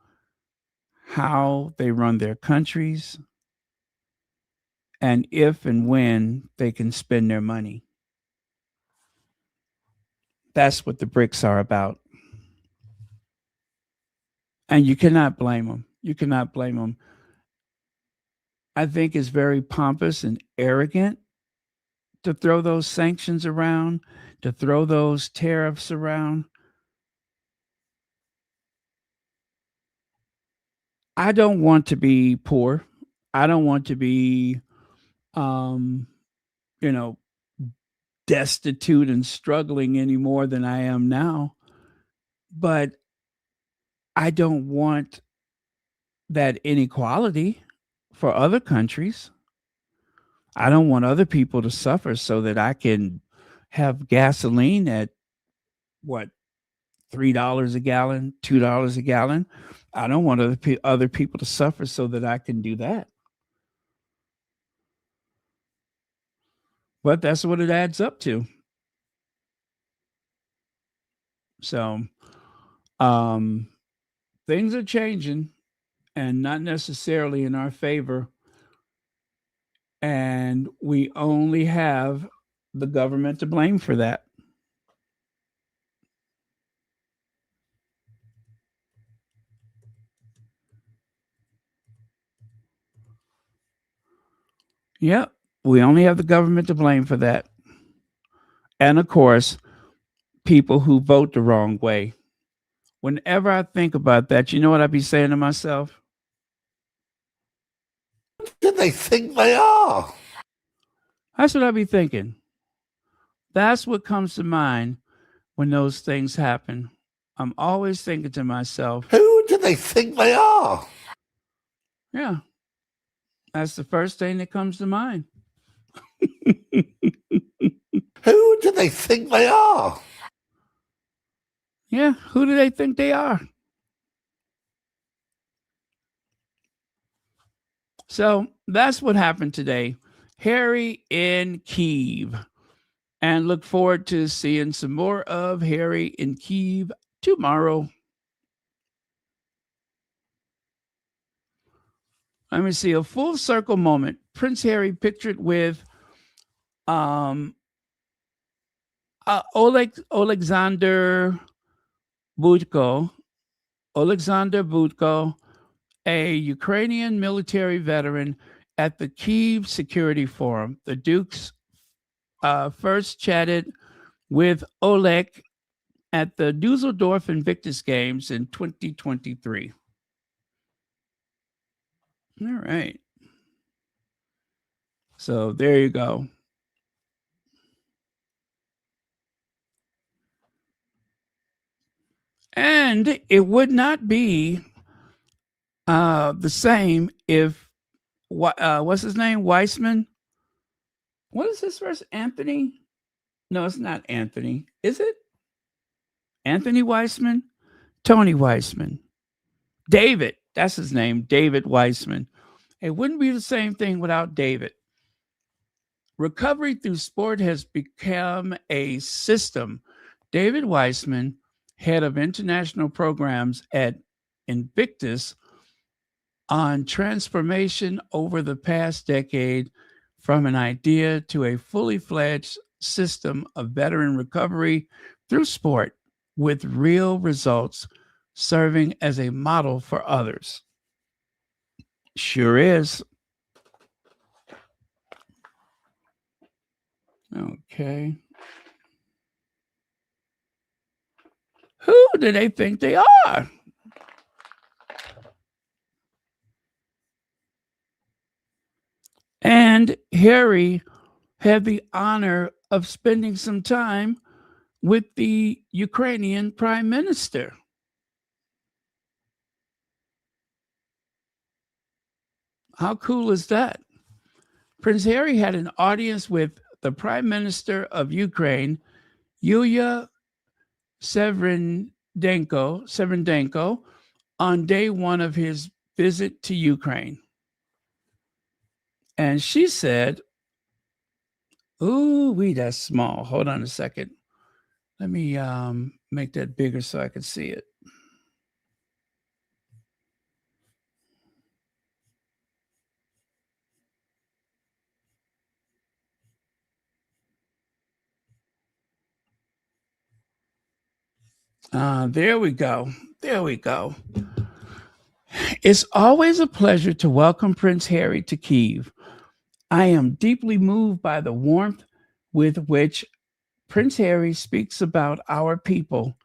how they run their countries and if and when they can spend their money. That's what the BRICS are about. And you cannot blame them. You cannot blame them. I think it's very pompous and arrogant to throw those sanctions around, to throw those tariffs around. I don't want to be poor. I don't want to be, um, you know, destitute and struggling any more than I am now. But I don't want that inequality for other countries. I don't want other people to suffer so that I can have gasoline at what, $3 a gallon, $2 a gallon. I don't want other people to suffer so that I can do that. But that's what it adds up to. So things are changing, and not necessarily in our favor. And we only have the government to blame for that. Yep. We only have the government to blame for that. And of course, people who vote the wrong way. Whenever I think about that, you know what I'd be saying to myself? Do they think they are? That's what I'd be thinking. That's what comes to mind when those things happen. I'm always thinking to myself, Who do they think they are? yeah, that's the first thing that comes to mind. Who do they think they are? Yeah, who do they think they are? So that's what happened today. Harry in Kyiv. And look forward to seeing some more of Harry in Kyiv tomorrow. Let me see a full circle moment. Prince Harry pictured with Alexander Budko. Alexander Budko, a Ukrainian military veteran at the Kyiv Security Forum. The Dukes first chatted with Oleg at the Dusseldorf Invictus Games in 2023. All right. So there you go. And it would not be the same if, what's his name? Weissman? What is his first? Anthony? No, it's not Anthony. Is it? Anthony Weissman? Tony Weissman. David. That's his name. David Weissman. It wouldn't be the same thing without David. Recovery through sport has become a system. David Weissman, head of international programs at Invictus, on transformation over the past decade from an idea to a fully fledged system of veteran recovery through sport with real results, serving as a model for others. Sure is. Okay. Who do they think they are? And Harry had the honor of spending some time with the Ukrainian Prime Minister. How cool is that? Prince Harry had an audience with the Prime Minister of Ukraine, Yulia Severendenko, on day one of his visit to Ukraine. And she said, ooh, that's small. Hold on a second. Let me make that bigger so I can see it. There we go. There we go. It's always a pleasure to welcome Prince Harry to Kyiv. I am deeply moved by the warmth with which Prince Harry speaks about our people,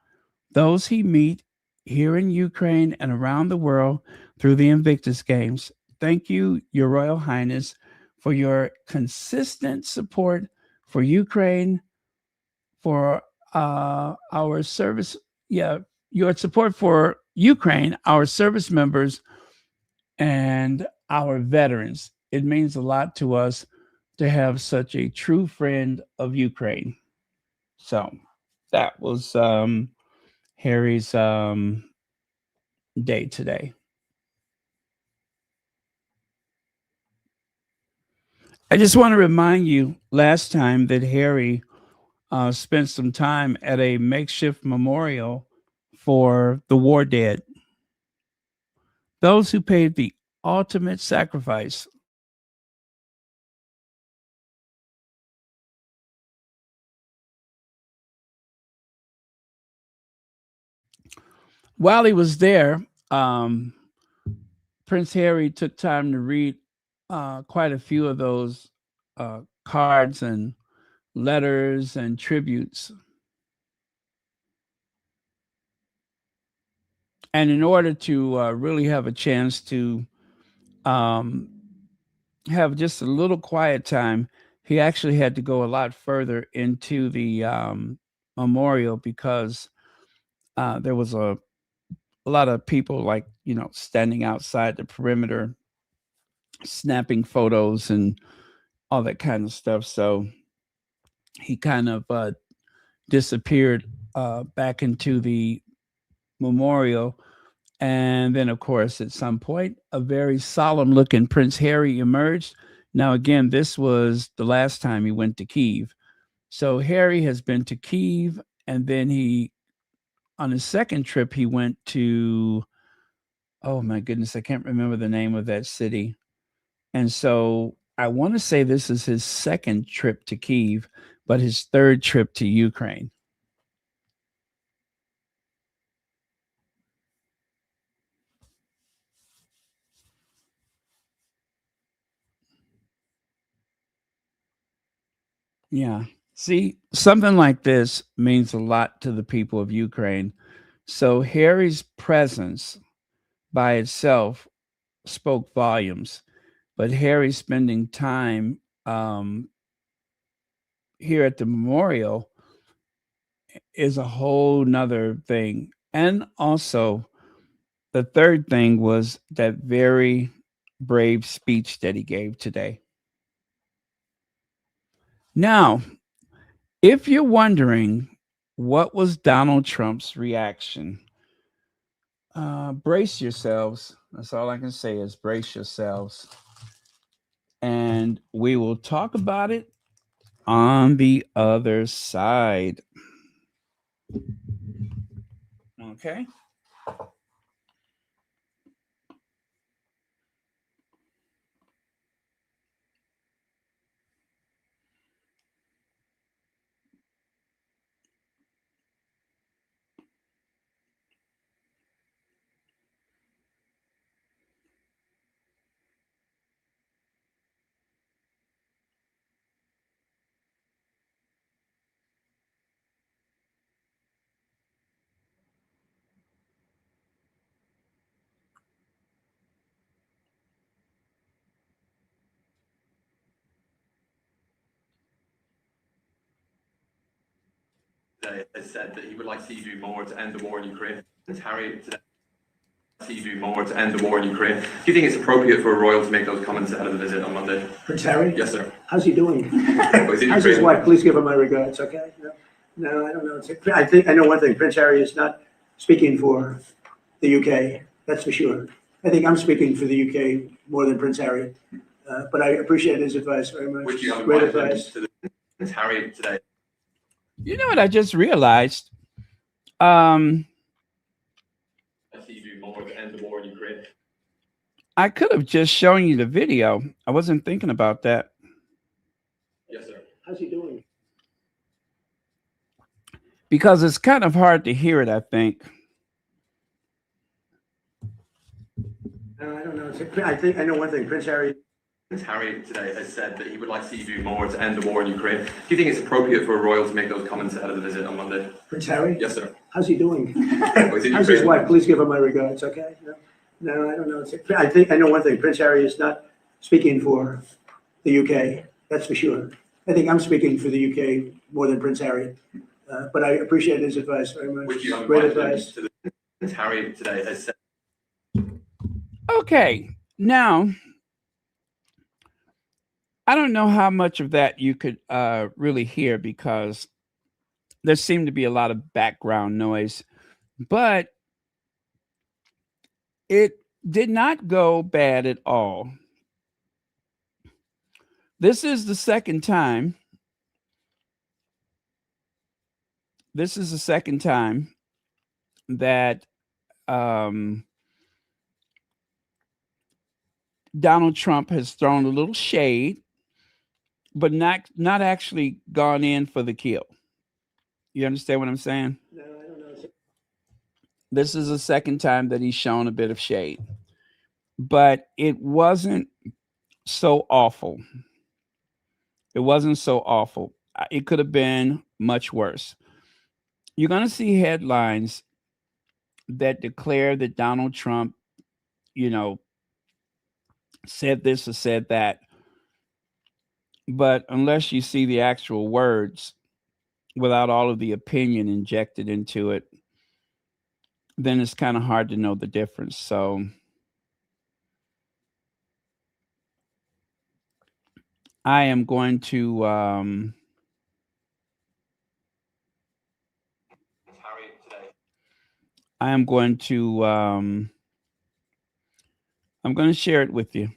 those he meets here in Ukraine and around the world through the Invictus Games. Thank you, Your Royal Highness, for your consistent support for Ukraine, for our service. Your support for Ukraine, our service members, and our veterans. It means a lot to us to have such a true friend of Ukraine. So that was Harry's day today. I just want to remind you last time that Harry spent some time at a makeshift memorial for the war dead, those who paid the ultimate sacrifice. While he was there, Prince Harry took time to read quite a few of those cards and letters and tributes. And in order to really have a chance to have just a little quiet time, he actually had to go a lot further into the memorial because There was a lot of people, like, standing outside the perimeter, snapping photos and all that kind of stuff. So he kind of disappeared back into the memorial. And then, of course, at some point, a very solemn looking Prince Harry emerged. Now, again, this was the last time he went to Kyiv. So Harry has been to Kyiv, and then on his second trip, he went to, oh my goodness, I can't remember the name of that city. And so I want to say this is his second trip to Kyiv, but his third trip to Ukraine. Yeah. See, something like this means a lot to the people of Ukraine. So Harry's presence by itself spoke volumes, but Harry spending time here at the memorial is a whole nother thing. And also, the third thing was that very brave speech that he gave today. Now, if you're wondering what was Donald Trump's reaction, brace yourselves. That's all I can say is brace yourselves. And we will talk about it on the other side. Okay. Has said that he would like to see you do more to end the war in Ukraine. Prince Harry today see you do more to end the war in Ukraine. Do you think it's appropriate for a royal to make those comments ahead of the visit on Monday? Prince Harry? Yes, sir. How's he doing? How's his wife? Please give him my regards, okay? No, I don't know. I know one thing. Prince Harry is not speaking for the UK. That's for sure. I think I'm speaking for the UK more than Prince Harry. But I appreciate his advice very much. Would you have Great invited him advice. to Prince Harry today? You know what I just realized? I see you do more to end the war in Ukraine. I could have just shown you the video. I wasn't thinking about that. Yes, sir. How's he doing? Because it's kind of hard to hear it, I think. No, I don't know. I know one thing. Prince Harry today has said that he would like to see you do more to end the war in Ukraine. Do you think it's appropriate for a royal to make those comments ahead of the visit on Monday? Prince Harry? Yes, sir. How's he doing? How's his wife? Please give him my regards, okay? No, I don't know. I know one thing. Prince Harry is not speaking for the UK. That's for sure. I think I'm speaking for the UK more than Prince Harry. But I appreciate his advice very much. Would you have Great invited him advice. to Prince Harry today has said. Okay, now I don't know how much of that you could really hear because there seemed to be a lot of background noise, but it did not go bad at all. This is the second time. This is the second time that Donald Trump has thrown a little shade, but not actually gone in for the kill. You understand what I'm saying? No, I don't know. This is the second time that he's shown a bit of shade, but it wasn't so awful. It wasn't so awful. It could have been much worse. You're going to see headlines that declare that Donald Trump, said this or said that. But unless you see the actual words without all of the opinion injected into it, then it's kind of hard to know the difference. So I am going to Harry today. I'm going to share it with you.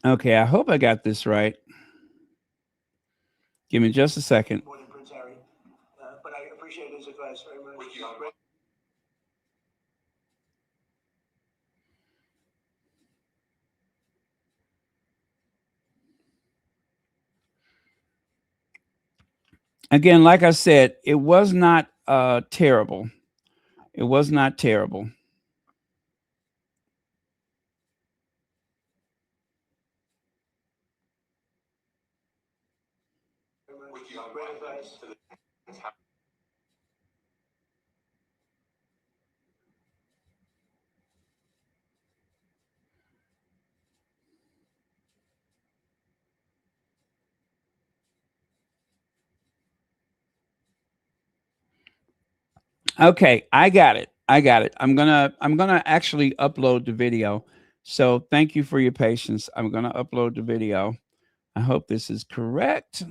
Okay, I hope I got this right. Give me just a second. More than Prince Harry, but I appreciate his advice very much. Again, like I said, it was not terrible. It was not terrible. Great advice. Okay, I got it. I got it. I'm gonna actually upload the video. So thank you for your patience. I'm gonna upload the video. I hope this is correct.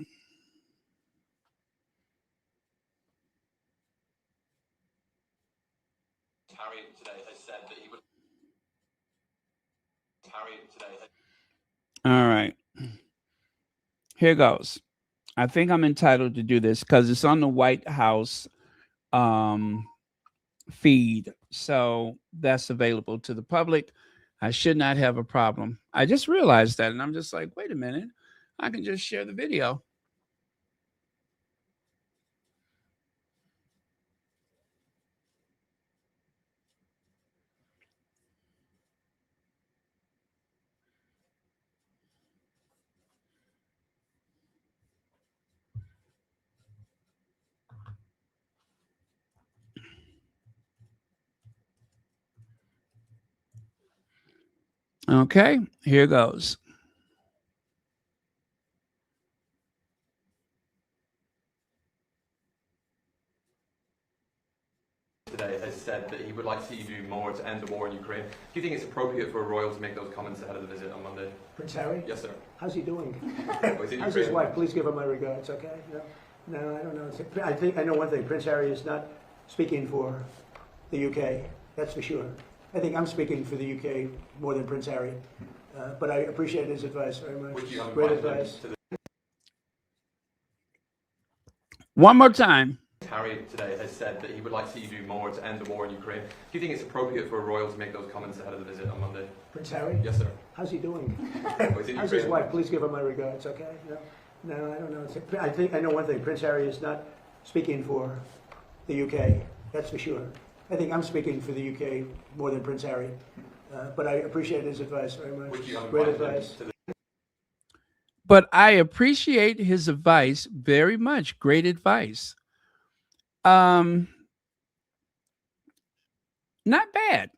Harry today has said that he would. Harry today. All right. Here goes. I think I'm entitled to do this because it's on the White House feed. So that's available to the public. I should not have a problem. I just realized that, and I'm just like, wait a minute. I can just share the video. Okay, here goes. Today has said that he would like to see you do more to end the war in Ukraine. Do you think it's appropriate for a royal to make those comments ahead of the visit on Monday? Prince Harry? Yes, sir. How's he doing? Oh, is it How's his Ukraine? wife? Please give her my regards, okay? No, I don't know. I think I know one thing. Prince Harry is not speaking for the UK. That's for sure. I think I'm speaking for the UK more than Prince Harry, but I appreciate his advice very much. Would you have Great invited him advice. to the- One more time. Harry today has said that he would like to see you do more to end the war in Ukraine. Do you think it's appropriate for a royal to make those comments ahead of the visit on Monday? Prince Harry? Yes, sir. How's he doing? Oh, is it How's his Ukraine? wife? Please give her my regards, okay? No, I don't know. I think I know one thing. Prince Harry is not speaking for the UK. That's for sure. I think I'm speaking for the UK more than Prince Harry, but I appreciate his advice very much. Would you have Great invited him advice. to the- But I appreciate his advice very much. Great advice. Not bad.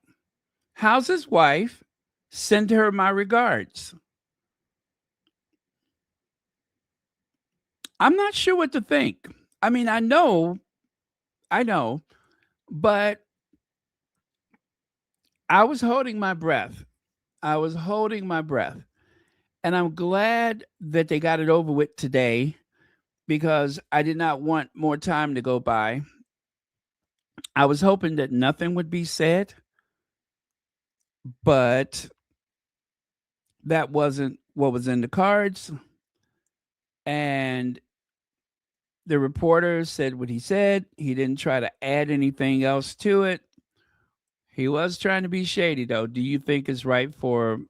How's his wife? Send her my regards. I'm not sure what to think. I mean, I know, but I was holding my breath. And I'm glad that they got it over with today because I did not want more time to go by. I was hoping that nothing would be said, but that wasn't what was in the cards. And the reporter said what he said. He didn't try to add anything else to it. He was trying to be shady, though. Do you think it's right for,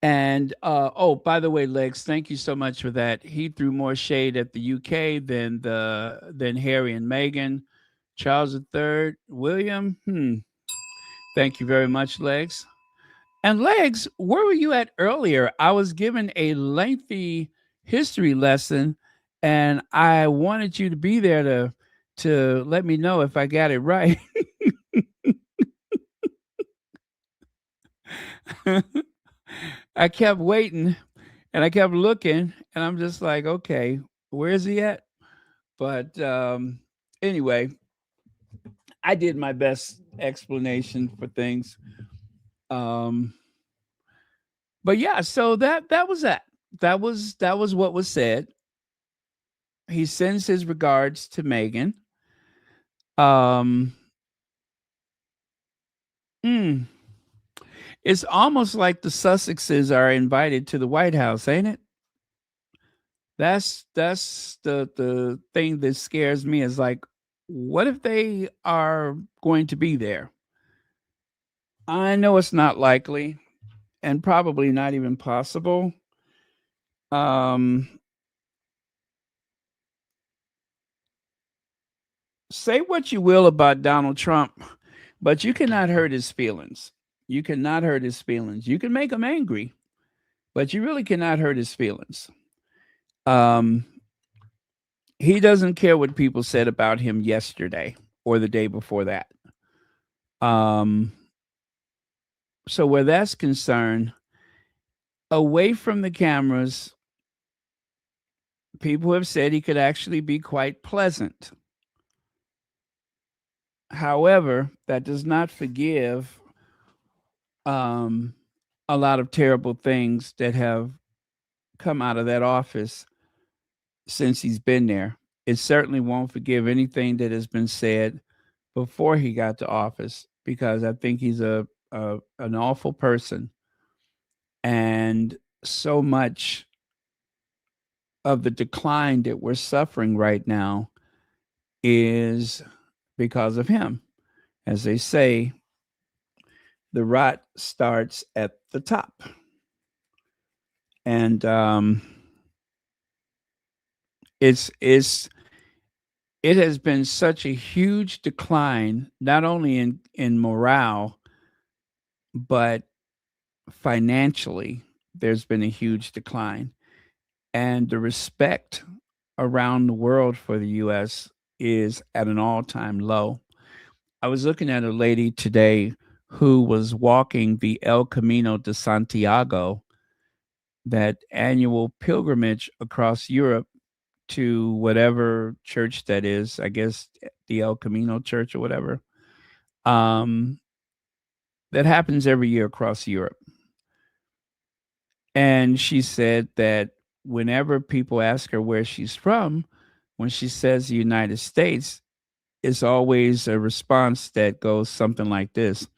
And oh, by the way, Lex, thank you so much for that. He threw more shade at the UK than Harry and Meghan, Charles III, William. Thank you very much, Legs. And Legs, where were you at earlier? I was given a lengthy history lesson, and I wanted you to be there to let me know if I got it right. I kept waiting and I kept looking, and I'm just like, okay, where is he at? But anyway, I did my best explanation for things. Um, but yeah, so that was that. That was what was said. He sends his regards to Meghan. Um, mm, it's almost like the Sussexes are invited to the White House, ain't it? That's the thing that scares me is like, what if they are going to be there? I know it's not likely and probably not even possible. Um, say what you will about Donald Trump, but you cannot hurt his feelings. You cannot hurt his feelings. You can make him angry, but you really cannot hurt his feelings. Um, he doesn't care what people said about him yesterday or the day before that. Um, so where that's concerned, away from the cameras, people have said he could actually be quite pleasant. However, that does not forgive um, a lot of terrible things that have come out of that office since he's been there. It certainly won't forgive anything that has been said before he got to office, because I think he's an awful person, and so much of the decline that we're suffering right now is because of him. As they say, the rot starts at the top. And it has been such a huge decline, not only in morale, but financially. There's been a huge decline, and the respect around the world for the U.S. is at an all-time low. I was looking at a lady today who was walking the El Camino de Santiago, that annual pilgrimage across Europe to whatever church that is, I guess the El Camino church or whatever. Um, that happens every year across Europe. And she said that whenever people ask her where she's from, when she says the United States, it's always a response that goes something like this.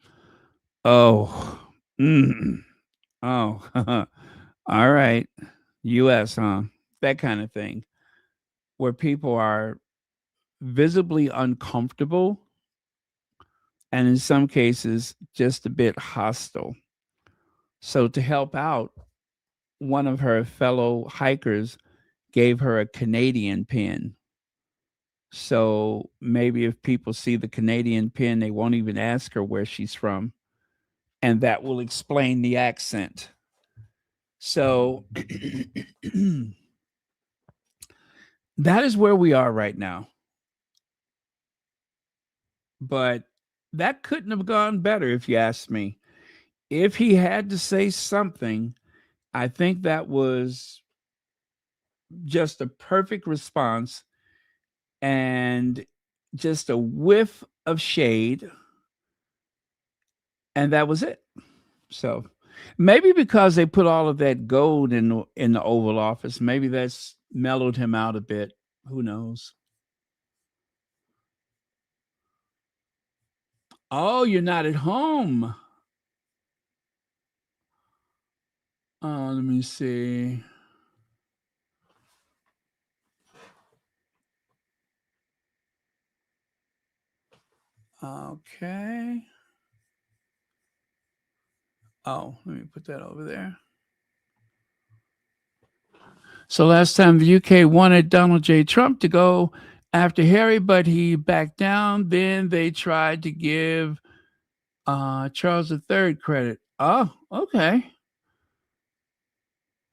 Oh, oh, all right. US, huh? That kind of thing, where people are visibly uncomfortable and in some cases just a bit hostile. So, to help out, one of her fellow hikers gave her a Canadian pin. So, maybe if people see the Canadian pin, they won't even ask her where she's from. And that will explain the accent. So, that is where we are right now. But that couldn't have gone better, if you ask me. If he had to say something, I think that was just a perfect response and just a whiff of shade. And that was it. So maybe because they put all of that gold in the Oval Office, maybe that's mellowed him out a bit. Who knows? Oh, you're not at home. Let me see. Okay. Oh, let me put that over there. So last time the UK wanted Donald J. Trump to go after Harry, but he backed down. Then they tried to give Charles III credit. Oh, okay.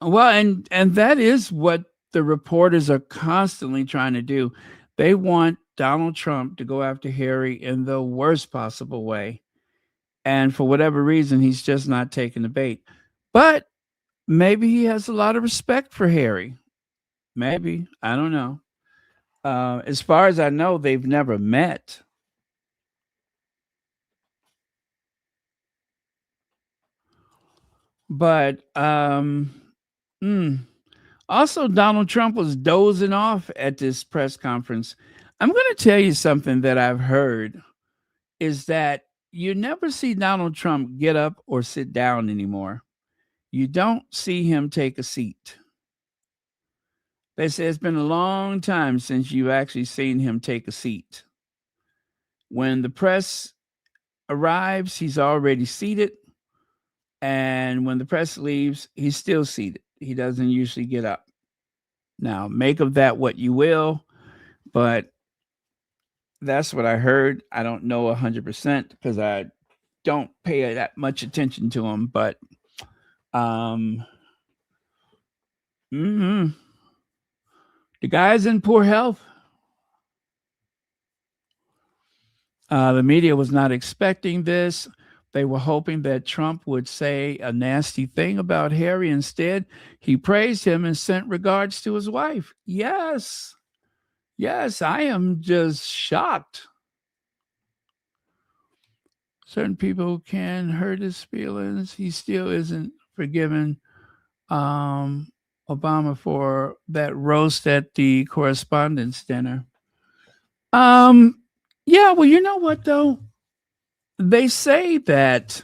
Well, and that is what the reporters are constantly trying to do. They want Donald Trump to go after Harry in the worst possible way. And for whatever reason, he's just not taking the bait. But Maybe he has a lot of respect for Harry. Maybe. I don't know. As far as I know, they've never met. But mm, also, Donald Trump was dozing off at this press conference. I'm going to tell you something that I've heard is that you never see Donald Trump get up or sit down anymore. You don't see him take a seat. They say it's been a long time since you've actually seen him take a seat. When the press arrives, he's already seated. And when the press leaves, he's still seated. He doesn't usually get up. Now, make of that what you will, but that's what I heard. I don't know 100% because I don't pay that much attention to him, but the guy's in poor health. The media was not expecting this. They were hoping that Trump would say a nasty thing about Harry. Instead, he praised him and sent regards to his wife. Yes. Yes, I am just shocked. Certain people can hurt his feelings. He still isn't forgiven Obama for that roast at the correspondence dinner. Yeah, well, you know what, though? They say that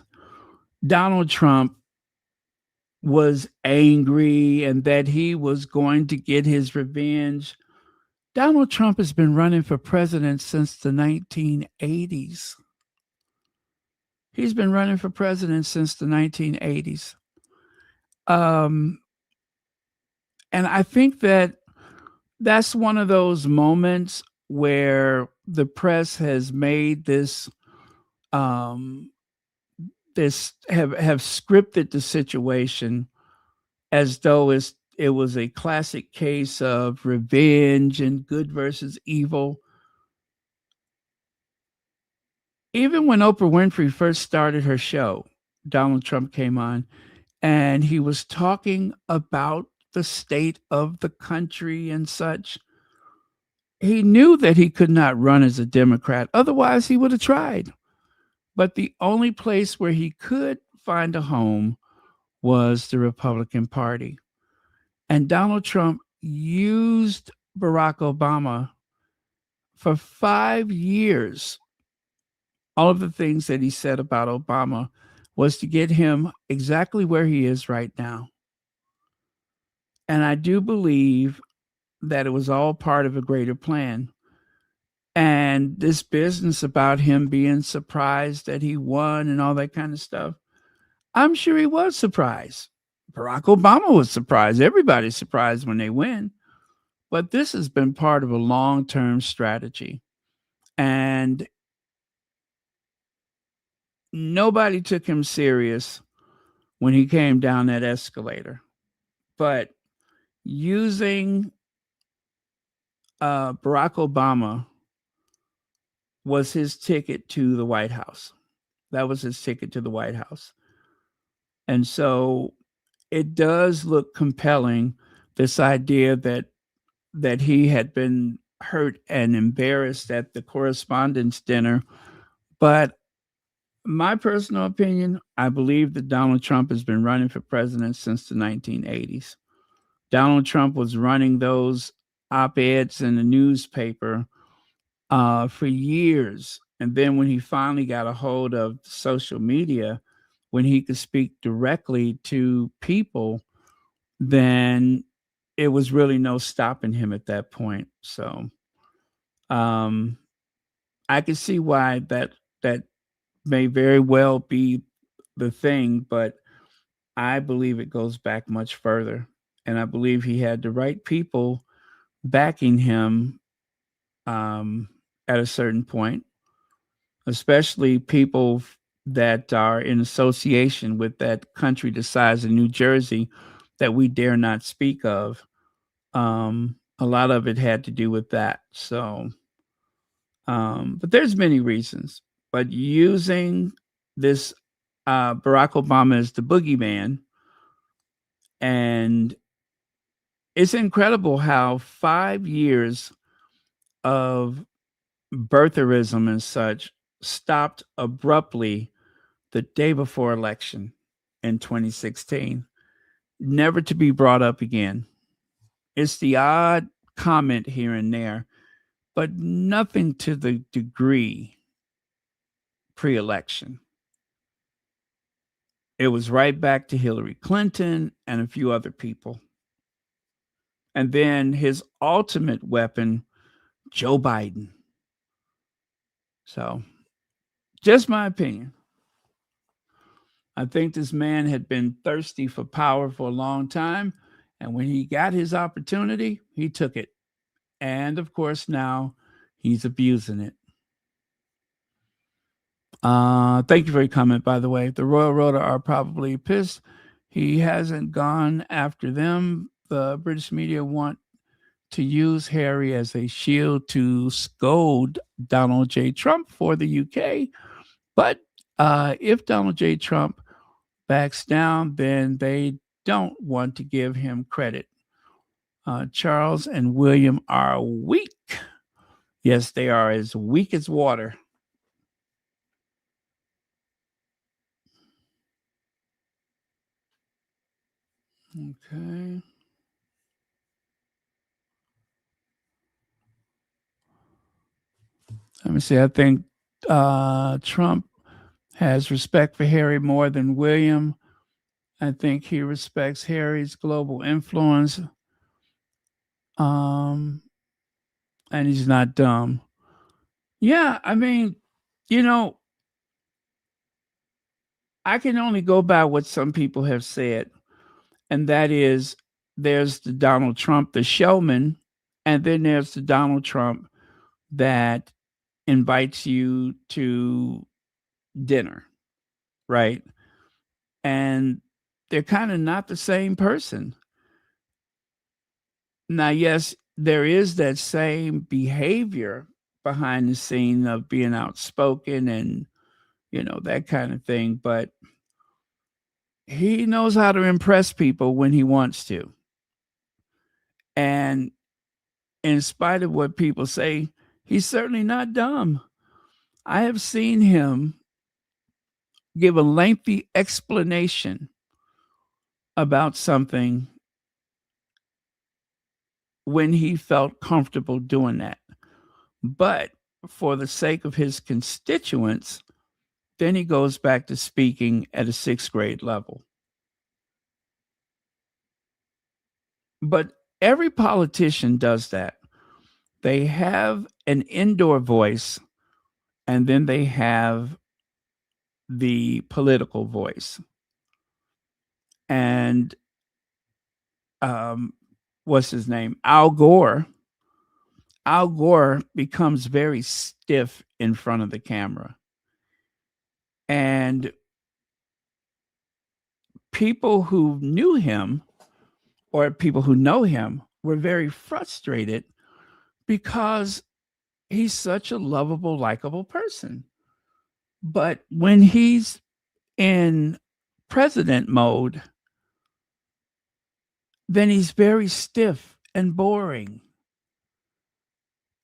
Donald Trump was angry and that he was going to get his revenge. Donald Trump has been running for president since the 1980s. He's been running for president since the 1980s. And I think that that's one of those moments where the press has made this have scripted the situation as though it was a classic case of revenge and good versus evil. Even when Oprah Winfrey first started her show, Donald Trump came on and he was talking about the state of the country and such. He knew that he could not run as a Democrat. Otherwise, he would have tried. But the only place where he could find a home was the Republican Party. And Donald Trump used Barack Obama for 5 years. All of the things that he said about Obama was to get him exactly where he is right now. And I do believe that it was all part of a greater plan. And this business about him being surprised that he won and all that kind of stuff, I'm sure he was surprised. Barack Obama was surprised. Everybody's surprised when they win. But this has been part of a long-term strategy. And nobody took him serious when he came down that escalator. But using Barack Obama was his ticket to the White House. That was his ticket to the White House. And so it does look compelling, this idea that he had been hurt and embarrassed at the correspondence dinner. But my personal opinion, I believe that Donald Trump has been running for president since the 1980s. Donald Trump was running those op-eds in the newspaper for years. And then when he finally got a hold of social media, when he could speak directly to people, then it was really no stopping him at that point. So I can see why that may very well be the thing, but I believe it goes back much further. And I believe he had the right people backing him at a certain point, especially people that are in association with that country the size of New Jersey that we dare not speak of. A lot of it had to do with that. So, but there's many reasons. But using this Barack Obama as the boogeyman And it's incredible how 5 years of birtherism and such stopped abruptly the day before election in 2016, never to be brought up again. It's the odd comment here and there, but nothing to the degree pre-election. It was right back to Hillary Clinton and a few other people. And then his ultimate weapon, Joe Biden. So, just my opinion. I think this man had been thirsty for power for a long time. And when he got his opportunity, he took it. And of course, now he's abusing it. Thank you for your comment, by the way. The Royal Rota are probably pissed. He hasn't gone after them. The British media want to use Harry as a shield to scold Donald J. Trump for the UK. But if Donald J. Trump backs down, then they don't want to give him credit. Charles and William are weak. Yes, they are as weak as water. Okay. Let me see. I think Trump has respect for Harry more than William. I think he respects Harry's global influence. And he's not dumb. Yeah, I mean, I can only go by what some people have said. And that is, there's the Donald Trump, the showman, and then there's the Donald Trump that invites you to dinner, right? And they're kind of not the same person. Now, yes, there is that same behavior behind the scene of being outspoken and, that kind of thing. But he knows how to impress people when he wants to. And in spite of what people say, he's certainly not dumb. I have seen him give a lengthy explanation about something when he felt comfortable doing that. But for the sake of his constituents, then he goes back to speaking at a 6th grade level. But every politician does that. They have an indoor voice, and then they have the political voice. And what's his name? Al Gore. Al Gore becomes very stiff in front of the camera. And people who knew him or people who know him were very frustrated because he's such a lovable, likable person. But when he's in president mode, then he's very stiff and boring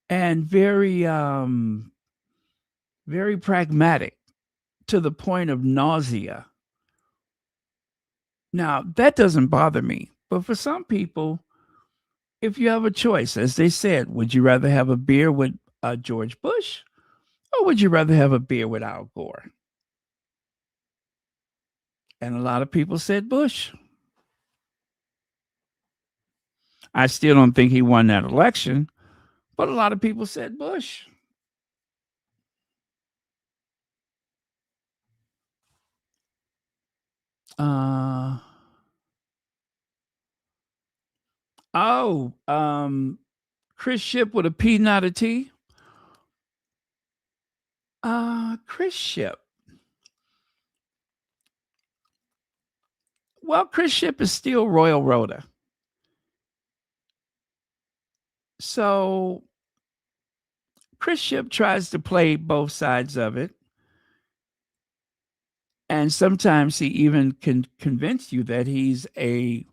and very, very pragmatic to the point of nausea. Now, that doesn't bother me. But for some people, if you have a choice, as they said, would you rather have a beer with George Bush or would you rather have a beer with Al Gore? And a lot of people said Bush. I still don't think he won that election, but a lot of people said Bush. Chris Ship with a P, not a T. Chris Ship. Well, Chris Ship is still Royal Rota. So Chris Ship tries to play both sides of it. And sometimes he even can convince you that he's a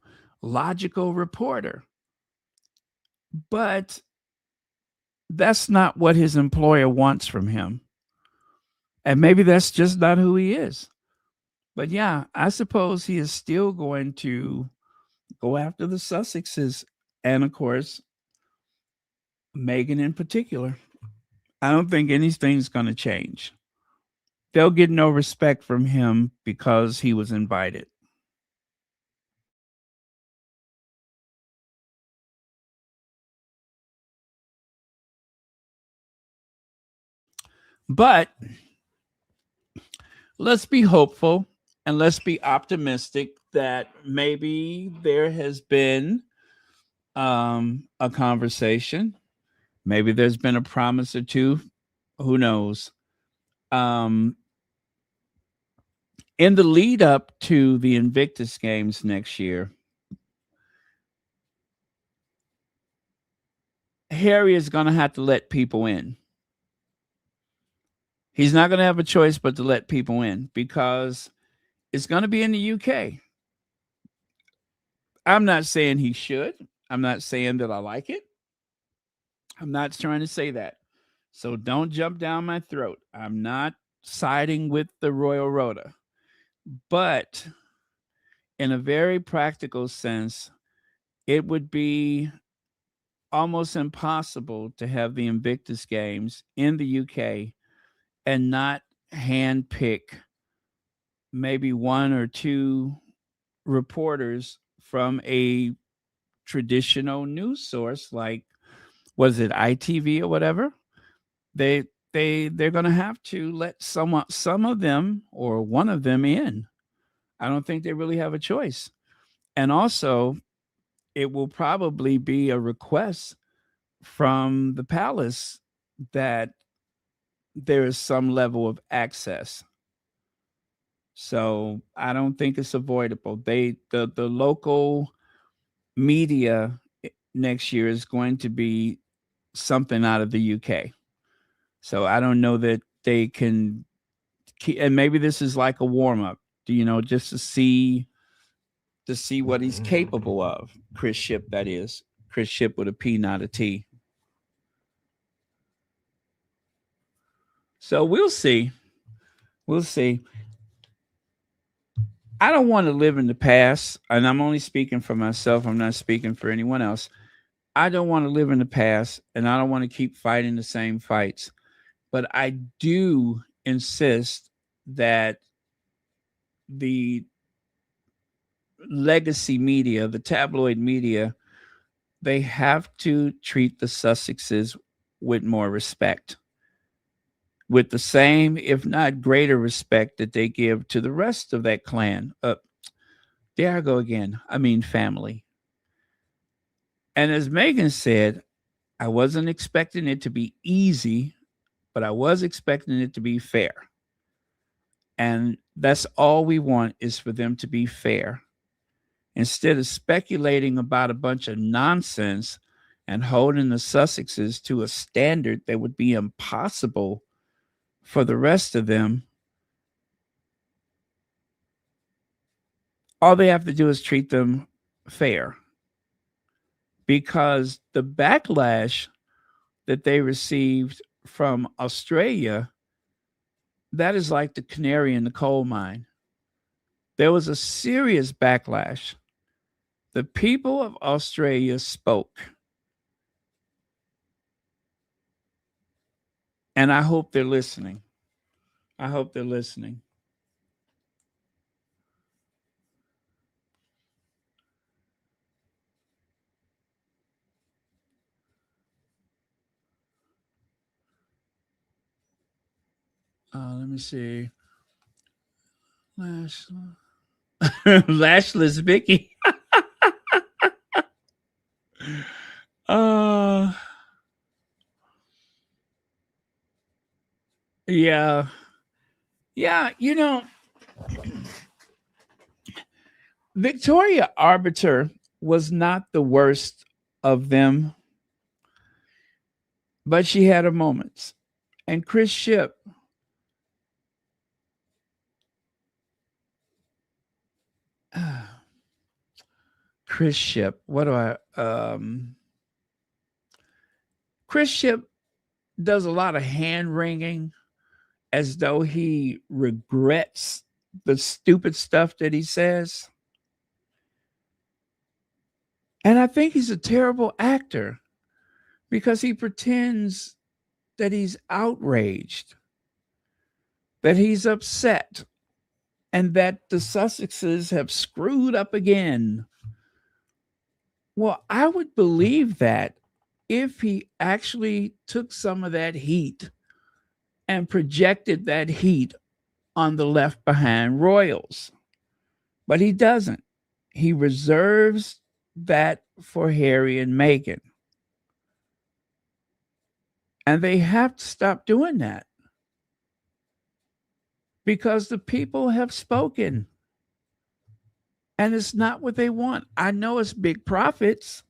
logical reporter. But that's not what his employer wants from him. And maybe that's just not who he is. But yeah, I suppose he is still going to go after the Sussexes and, of course, Meghan in particular. I don't think anything's going to change. They'll get no respect from him because he was invited. But let's be hopeful and let's be optimistic that maybe there has been a conversation. Maybe there's been a promise or two. Who knows? In the lead up to the Invictus games next year, Harry is going to have to let people in. He's not going to have a choice but to let people in because it's going to be in the UK. I'm not saying he should. I'm not saying that I like it. I'm not trying to say that. So don't jump down my throat. I'm not siding with the Royal Rota. But in a very practical sense, it would be almost impossible to have the Invictus games in the UK and not handpick maybe one or two reporters from a traditional news source like, was it ITV or whatever? They're going to have to let some of them or one of them in. I don't think they really have a choice. And also, it will probably be a request from the palace that there is some level of access. So I don't think it's avoidable. The local media next year is going to be something out of the UK. So I don't know that they can keep, and maybe this is like a warm up, just to see what he's capable of. Chris Ship, that is. Chris Ship with a P, not a T. So we'll see. We'll see. I don't want to live in the past, and I'm only speaking for myself. I'm not speaking for anyone else. I don't want to live in the past, and I don't want to keep fighting the same fights. But I do insist that the legacy media, the tabloid media, they have to treat the Sussexes with more respect, with the same, if not greater respect that they give to the rest of that clan. There I go again. I mean, family. And as Meghan said, I wasn't expecting it to be easy, but I was expecting it to be fair. And that's all we want, is for them to be fair. Instead of speculating about a bunch of nonsense and holding the Sussexes to a standard that would be impossible for the rest of them, all they have to do is treat them fair. Because the backlash that they received from Australia, that is like the canary in the coal mine. There was a serious backlash. The people of Australia spoke. And I hope they're listening. I hope they're listening. Let me see. Lashless Vicky. Yeah. Yeah, Victoria Arbiter was not the worst of them, but she had her moments. And Chris Ship, Chris Ship. Chris Ship does a lot of hand wringing as though he regrets the stupid stuff that he says. And I think he's a terrible actor because he pretends that he's outraged, that he's upset, and that the Sussexes have screwed up again. Well, I would believe that if he actually took some of that heat and projected that heat on the left behind royals. But he doesn't. He reserves that for Harry and Meghan. And they have to stop doing that because the people have spoken. And it's not what they want. I know it's big profits,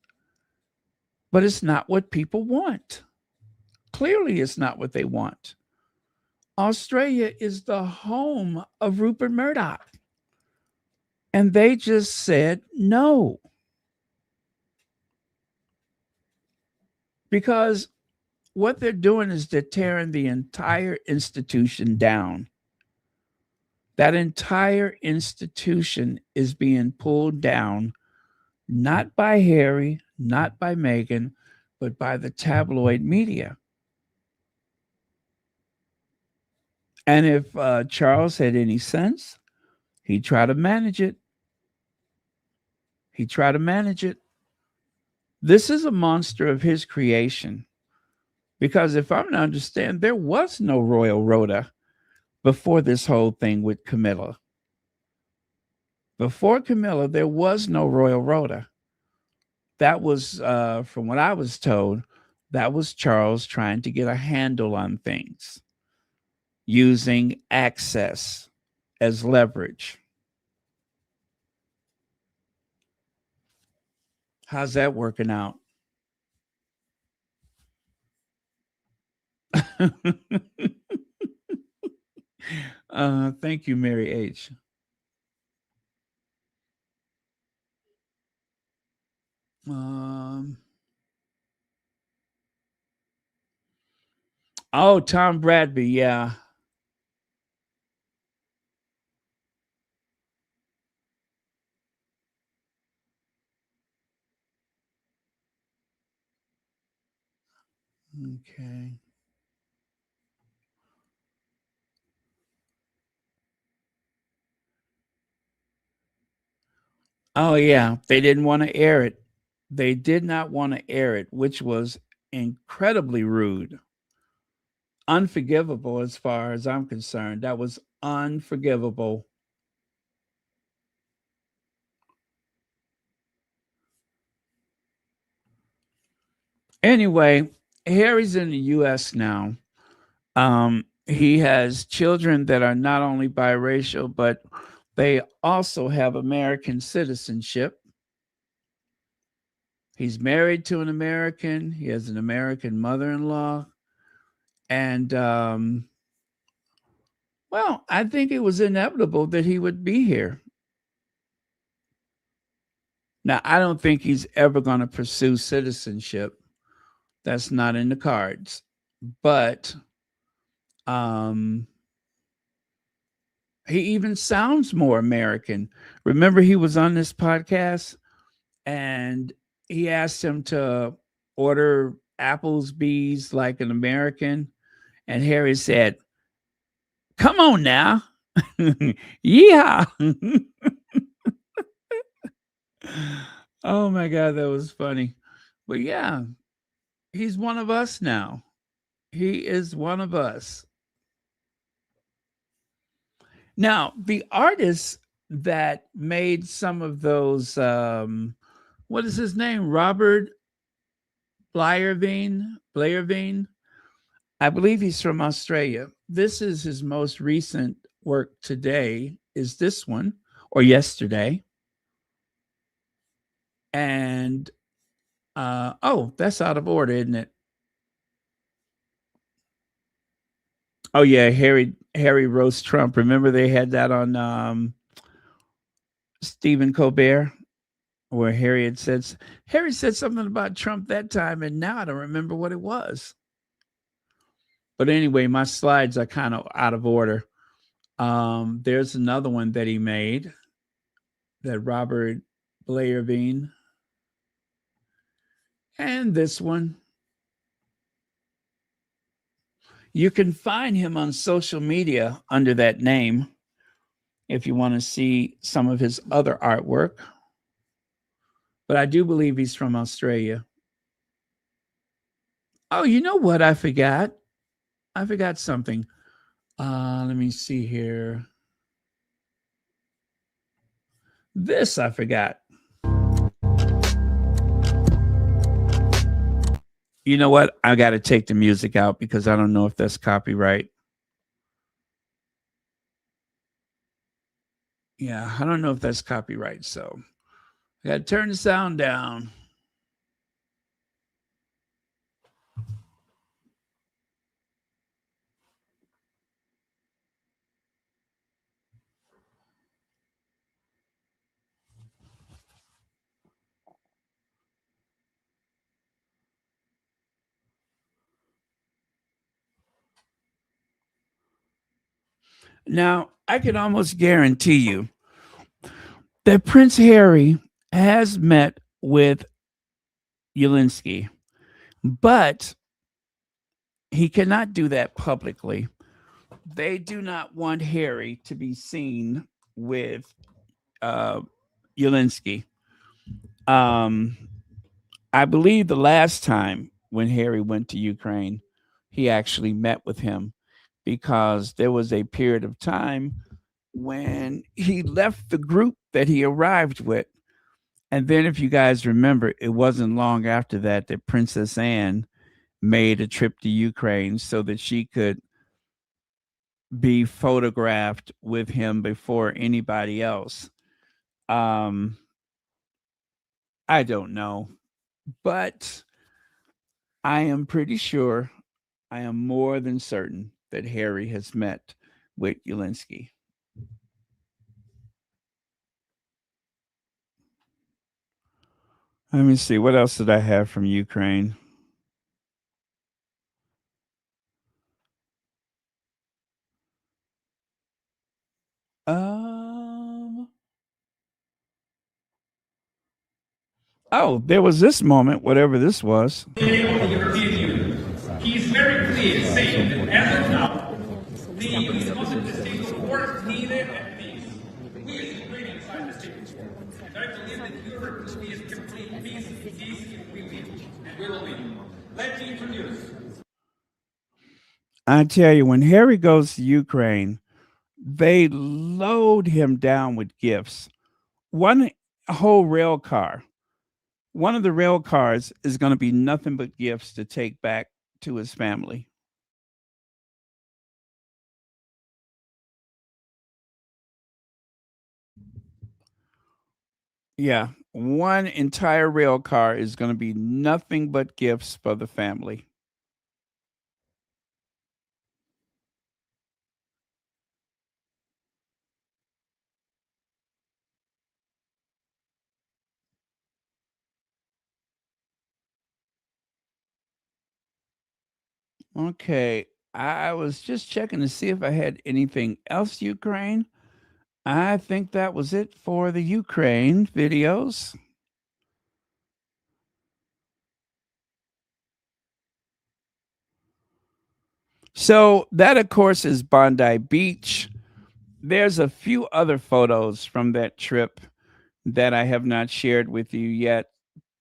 but it's not what people want. Clearly, it's not what they want. Australia is the home of Rupert Murdoch. And they just said no. Because what they're doing is they're tearing the entire institution down. That entire institution is being pulled down, not by Harry, not by Meghan, but by the tabloid media. And if Charles had any sense, he'd try to manage it. He'd try to manage it. This is a monster of his creation. Because if I'm to understand, there was no Royal Rota before this whole thing with Camilla. Before Camilla, there was no Royal Rota. That was, from what I was told, that was Charles trying to get a handle on things, using access as leverage. How's that working out? Thank you, Mary H. Oh, Tom Bradby, yeah. Okay. Oh, yeah. They didn't want to air it. They did not want to air it, which was incredibly rude. Unforgivable as far as I'm concerned. That was unforgivable. Anyway, Harry's in the U.S. now. He has children that are not only biracial, but they also have American citizenship. He's married to an American. He has an American mother-in-law. And, well, I think it was inevitable that he would be here. Now, I don't think he's ever going to pursue citizenship. That's not in the cards. But he even sounds more American. Remember, he was on this podcast and he asked him to order Applebee's like an American. And Harry said, "Come on now." Yeah. Oh my God, that was funny. But yeah, he's one of us now. He is one of us. Now, the artist that made some of those, what is his name? Robert Blairveen. I believe he's from Australia. This is his most recent work today, is this one, or yesterday. And, oh, that's out of order, isn't it? Oh, yeah, Harry roast Trump. Remember they had that on Stephen Colbert? where Harry said something about Trump that time, and now I don't remember what it was. But anyway, my slides are kind of out of order. There's another one that he made, that Robert Blairveen. And this one. You can find him on social media under that name if you want to see some of his other artwork. But I do believe he's from Australia. Oh, you know what? I forgot something. Let me see here. This I forgot. You know what? I got to take the music out because I don't know if that's copyright. Yeah, I don't know if that's copyright. So I got to turn the sound down. Now, I can almost guarantee you that Prince Harry has met with Zelensky, but he cannot do that publicly. They do not want Harry to be seen with Zelensky. I believe the last time when Harry went to Ukraine, he actually met with him because there was a period of time when he left the group that he arrived with. And then, if you guys remember, it wasn't long after that that Princess Anne made a trip to Ukraine so that she could be photographed with him before anybody else. I don't know, but I am pretty sure, I am more than certain that Harry has met with Zelensky. Let me see. What else did I have from Ukraine? Oh, there was this moment, whatever this was. Of the European Union. He is very clear saying that as of now, the EU is not at the state of war, neither at peace. We as Ukrainians are at the state of war. And I believe that Europe will be at complete peace if we win. And we will win. Let me introduce. I tell you, when Harry goes to Ukraine, they load him down with gifts. One whole rail car. One of the rail cars is going to be nothing but gifts to take back to his family. Yeah, one entire rail car is going to be nothing but gifts for the family. Okay, I was just checking to see if I had anything else Ukraine. I think that was it for the Ukraine videos. So that, of course, is Bondi Beach. There's a few other photos from that trip that I have not shared with you yet,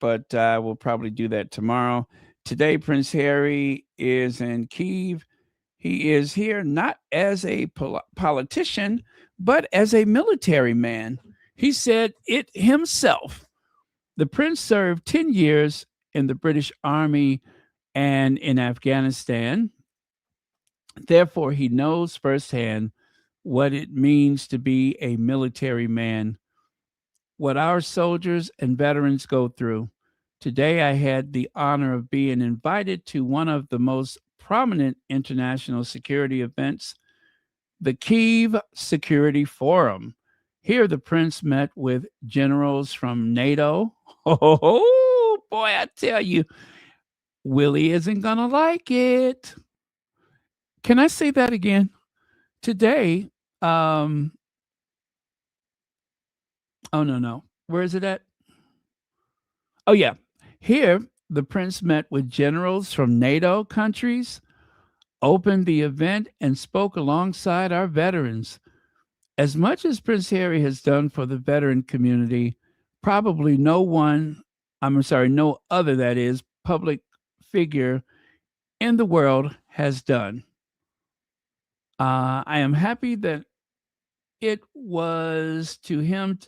but I will probably do that tomorrow. Today, Prince Harry is in Kyiv. He is here not as a politician, but as a military man. He said it himself. The prince served 10 years in the British Army and in Afghanistan. Therefore, he knows firsthand what it means to be a military man, what our soldiers and veterans go through. Today, I had the honor of being invited to one of the most prominent international security events, the Kyiv Security Forum. Here, the prince met with generals from NATO. Oh, boy, I tell you, Willie isn't going to like it. Can I say that again? Today, oh, no. Where is it at? Oh, yeah. Here, the prince met with generals from NATO countries, opened the event, and spoke alongside our veterans. As much as Prince Harry has done for the veteran community, probably no other, that is, public figure in the world has done. I am happy that it was to him.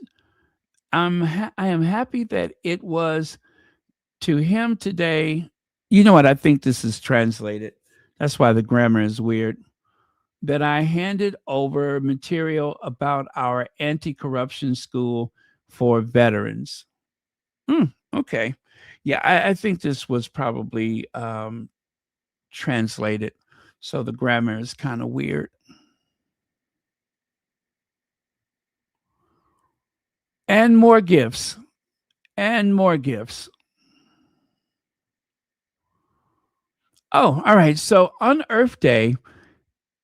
I am happy that it was to him today. You know what? I think this is translated. That's why the grammar is weird. That I handed over material about our anti-corruption school for veterans. Okay. Yeah, I think this was probably translated. So the grammar is kind of weird. And more gifts. And more gifts. Oh, all right. So on Earth Day,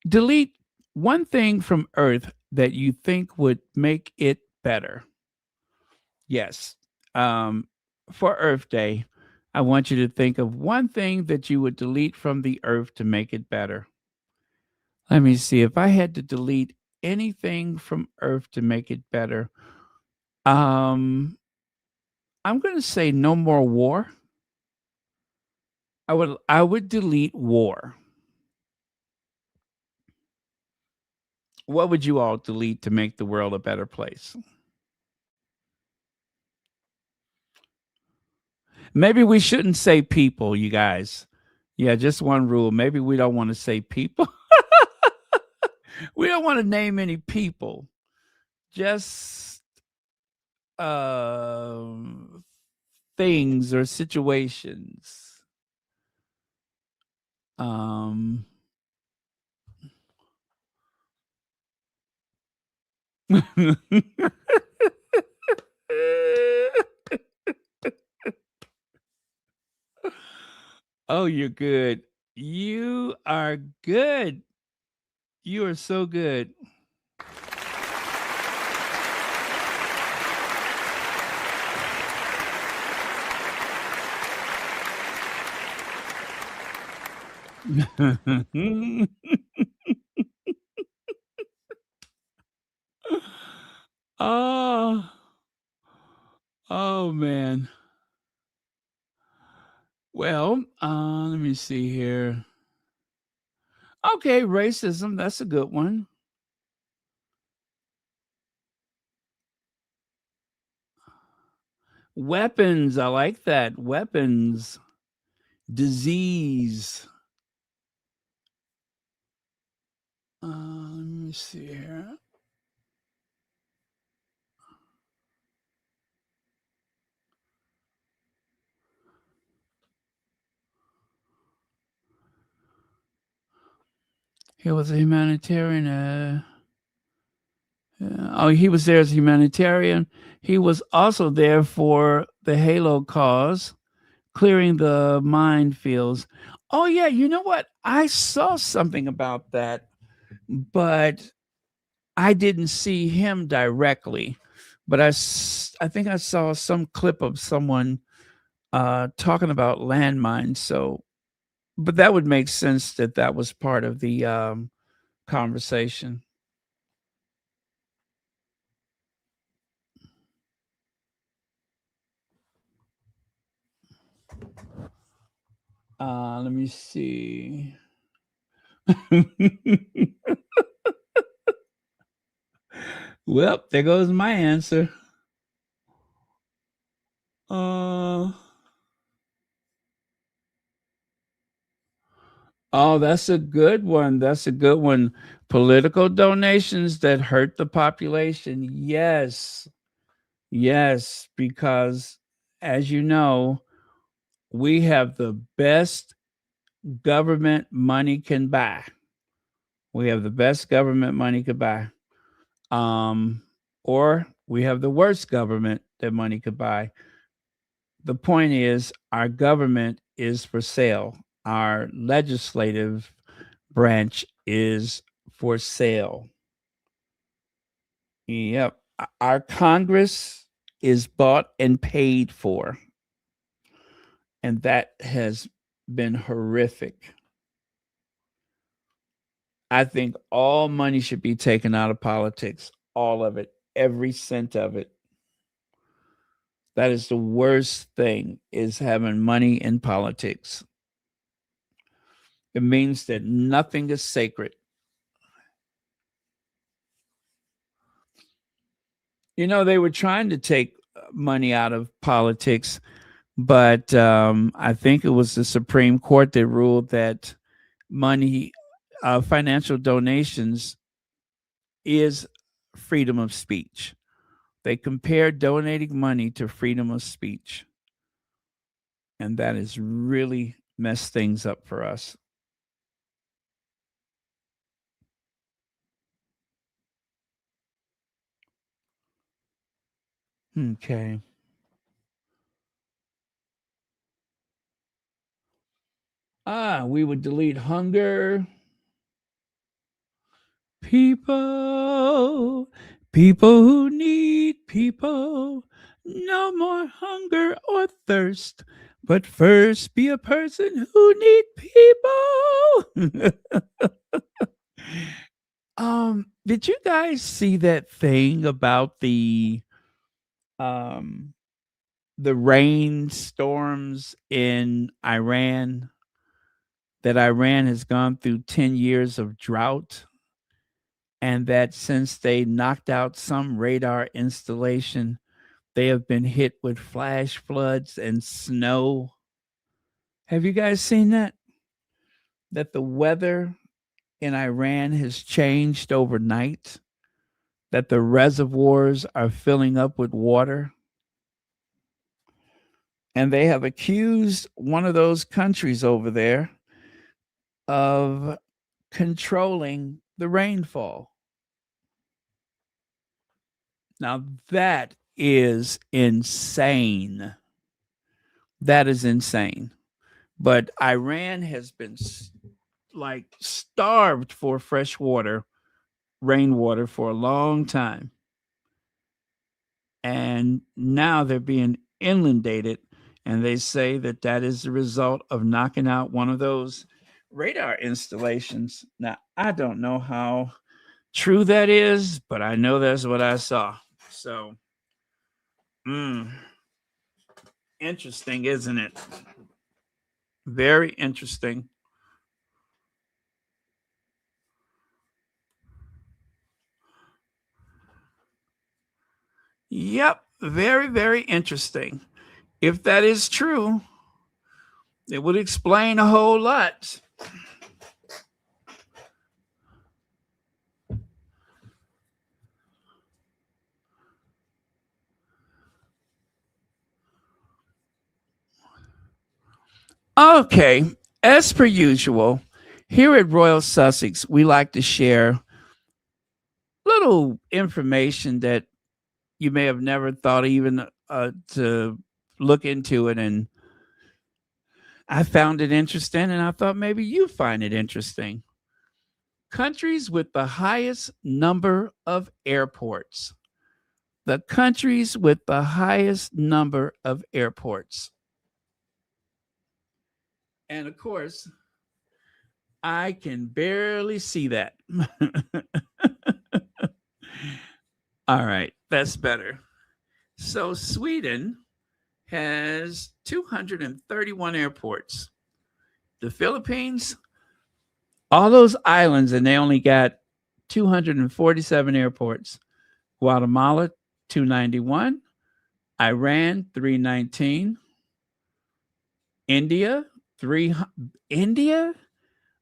delete one thing from Earth that you think would make it better. Yes. For Earth Day, I want you to think of one thing that you would delete from the Earth to make it better. Let me see. If I had to delete anything from Earth to make it better, I'm going to say no more war. I would delete war. What would you all delete to make the world a better place? Maybe we shouldn't say people, you guys. Yeah, just one rule. Maybe we don't want to say people. We don't want to name any people. Just things or situations. Oh, you're good. You are good. You are so good. Oh, oh man. Well, let me see here. Okay, racism. That's a good one. Weapons. I like that. Weapons. Disease. Let me see here. He was a humanitarian. He was there as a humanitarian. He was also there for the Halo cause, clearing the minefields. Oh, yeah. You know what? I saw something about that, but I didn't see him directly. But I think I saw some clip of someone talking about landmines. So, but that would make sense that was part of the conversation. Let me see. Well, there goes my answer. Oh, that's a good one. That's a good one. Political donations that hurt the population. Yes. Yes, because as you know, we have the best government money can buy. We have the best government money could buy. or we have the worst government that money could buy. The point is, our government is for sale. Our legislative branch is for sale. Yep. Our Congress is bought and paid for. And that has been horrific. I think all money should be taken out of politics, all of it, every cent of it. That is the worst thing, is having money in politics. It means that nothing is sacred. You know, they were trying to take money out of politics, but I think it was the Supreme Court that ruled that money, financial donations, is freedom of speech. They compared donating money to freedom of speech. And that has really messed things up for us. Okay. We would delete hunger. People who need people. No more hunger or thirst, but first be a person who need people. Did you guys see that thing about the rainstorms in Iran? That Iran has gone through 10 years of drought, and that since they knocked out some radar installation, they have been hit with flash floods and snow. Have you guys seen that? That the weather in Iran has changed overnight, that the reservoirs are filling up with water. And they have accused one of those countries over there of controlling the rainfall. Now, that is insane. That is insane. But Iran has been like starved for fresh water, rainwater, for a long time. And now they're being inundated. And they say that that is the result of knocking out one of those radar installations. Now, I don't know how true that is, but I know that's what I saw. So, interesting, isn't it? Very interesting. Yep, very, very interesting. If that is true, it would explain a whole lot. Okay, as per usual, here at Royal Sussex, we like to share little information that you may have never thought even to look into it. And I found it interesting, and I thought maybe you find it interesting. Countries with the highest number of airports. The countries with the highest number of airports. And of course, I can barely see that. All right, that's better. So Sweden has 231 airports. The Philippines, all those islands, and they only got 247 airports. Guatemala, 291. Iran, 319. India, India,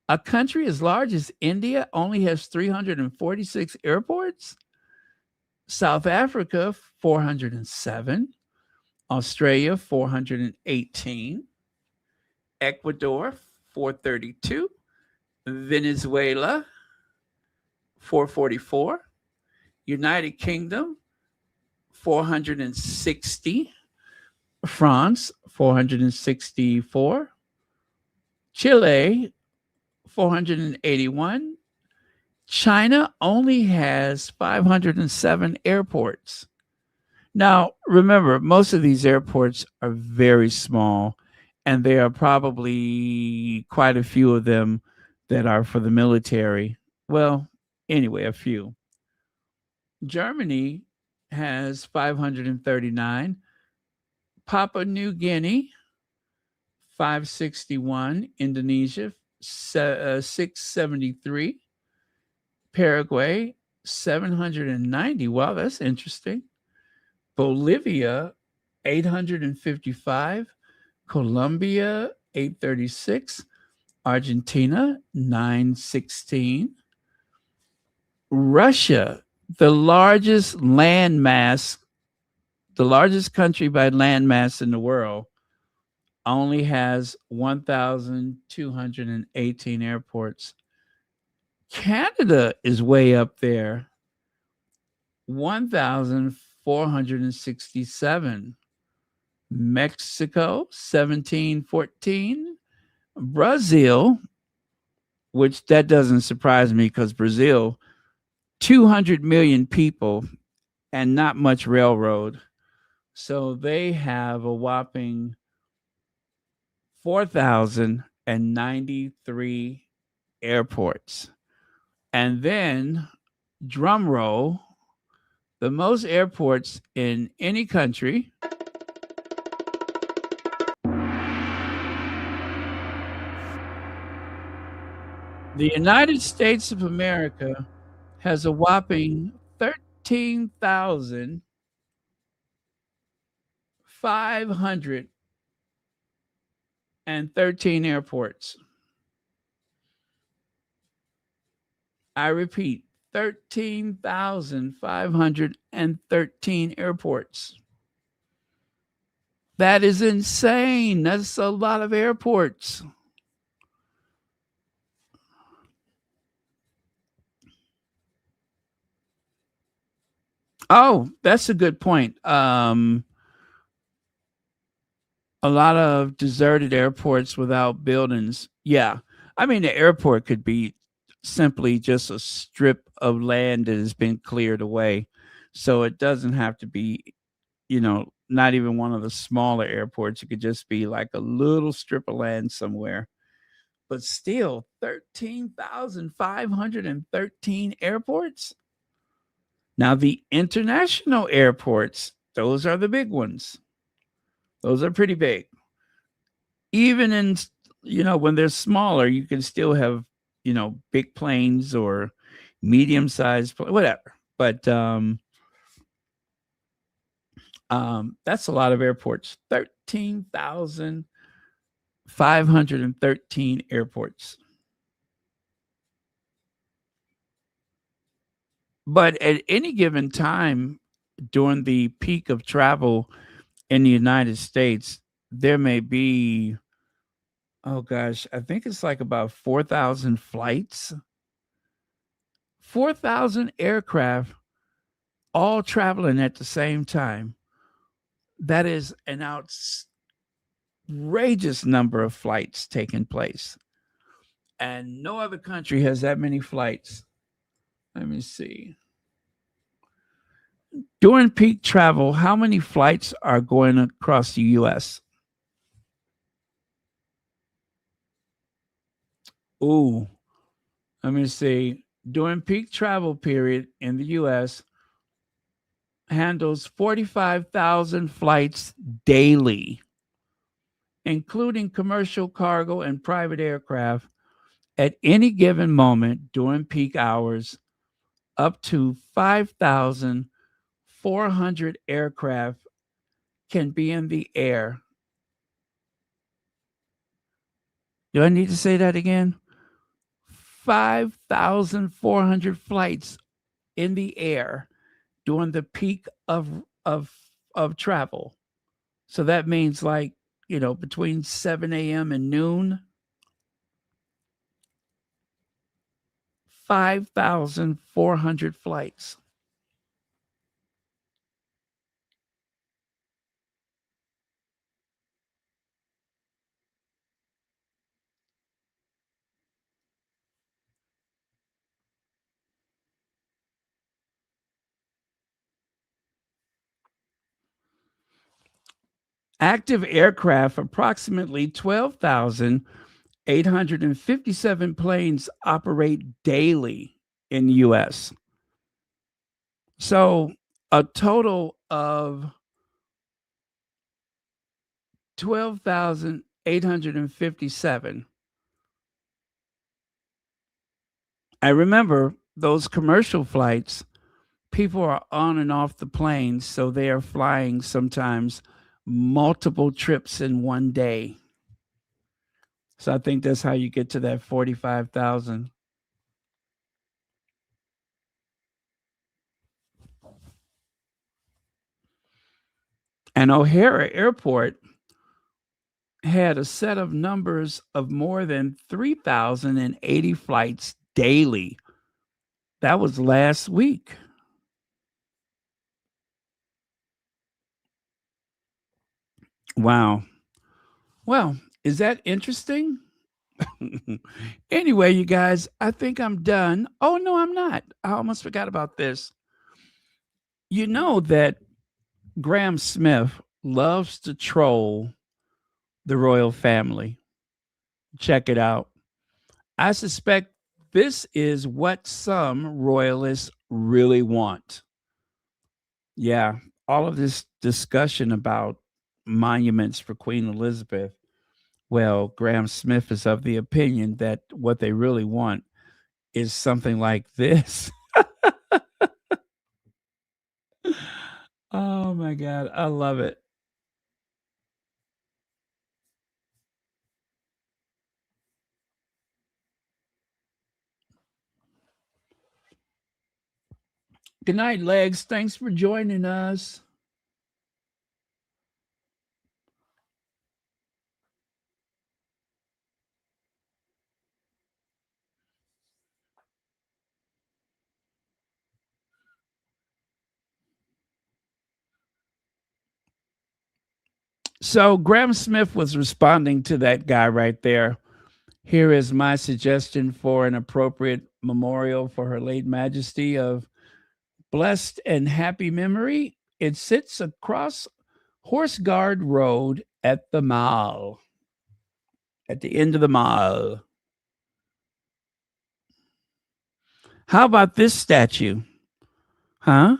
a country as large as India, only has 346 airports. South Africa, 407. Australia, 418. Ecuador, 432. Venezuela, 444. United Kingdom, 460. France, 464. Chile, 481. China only has 507 airports. Now, remember, most of these airports are very small, and there are probably quite a few of them that are for the military. Well, anyway, a few. Germany has 539. Papua New Guinea, 561. Indonesia, 673. Paraguay, 790. Wow, that's interesting. Bolivia, 855. Colombia, 836. Argentina, 916. Russia, the largest landmass, the largest country by landmass in the world, only has 1,218 airports. Canada is way up there, 1,467. Mexico, 1,714. Brazil, which that doesn't surprise me because Brazil, 200 million people and not much railroad. So they have a whopping 4,093 airports. And then, drum roll, the most airports in any country. The United States of America has a whopping 13,513 airports. I repeat, 13,513 airports. That is insane. That's a lot of airports. Oh, that's a good point. A lot of deserted airports without buildings. Yeah. I mean, the airport could be simply just a strip of land that has been cleared away. So it doesn't have to be, not even one of the smaller airports. It could just be like a little strip of land somewhere. But still, 13,513 airports. Now, the international airports, those are the big ones. Those are pretty big. Even in, when they're smaller, you can still have, big planes or medium sized, whatever. But that's a lot of airports. 13,513 airports. But at any given time during the peak of travel in the United States, there may be, oh gosh, I think it's like about 4,000 flights, 4,000 aircraft all traveling at the same time. That is an outrageous number of flights taking place. And no other country has that many flights. Let me see. During peak travel, how many flights are going across the U.S.? Ooh, let me see. During peak travel period in the U.S., handles 45,000 flights daily, including commercial cargo and private aircraft. At any given moment during peak hours, up to 5,400 aircraft can be in the air. Do I need to say that again? 5,400 flights in the air during the peak of travel. So that means between 7 a.m. and noon, 5,400 flights. Active aircraft, approximately 12,857 planes operate daily in the US. So a total of 12,857. I remember those commercial flights, people are on and off the plane, so they are flying sometimes multiple trips in one day. So I think that's how you get to that 45,000. And O'Hare Airport had a set of numbers of more than 3,080 flights daily. That was last week. Wow. Well, is that interesting? Anyway, you guys, I think I'm done. Oh, no, I'm not. I almost forgot about this. You know that Graham Smith loves to troll the royal family. Check it out. I suspect this is what some royalists really want. Yeah, all of this discussion about monuments for Queen Elizabeth. Well, Graham Smith is of the opinion that what they really want is something like this. Oh my God, I love it. Good night, Legs. Thanks for joining us. So Graham Smith was responding to that guy right there. Here is my suggestion for an appropriate memorial for Her late Majesty of blessed and happy memory. It sits across Horse Guard Road at the mall, at the end of the mall. How about this statue? Huh?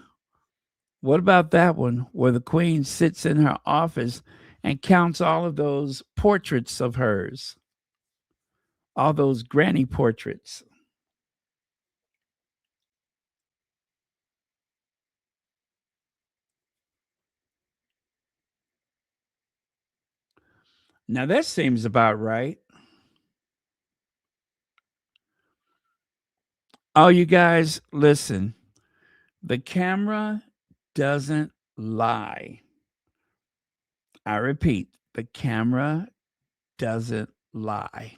What about that one where the Queen sits in her office and counts all of those portraits of hers? All those granny portraits. Now that seems about right. Oh, you guys, listen. The camera doesn't lie. I repeat, the camera doesn't lie.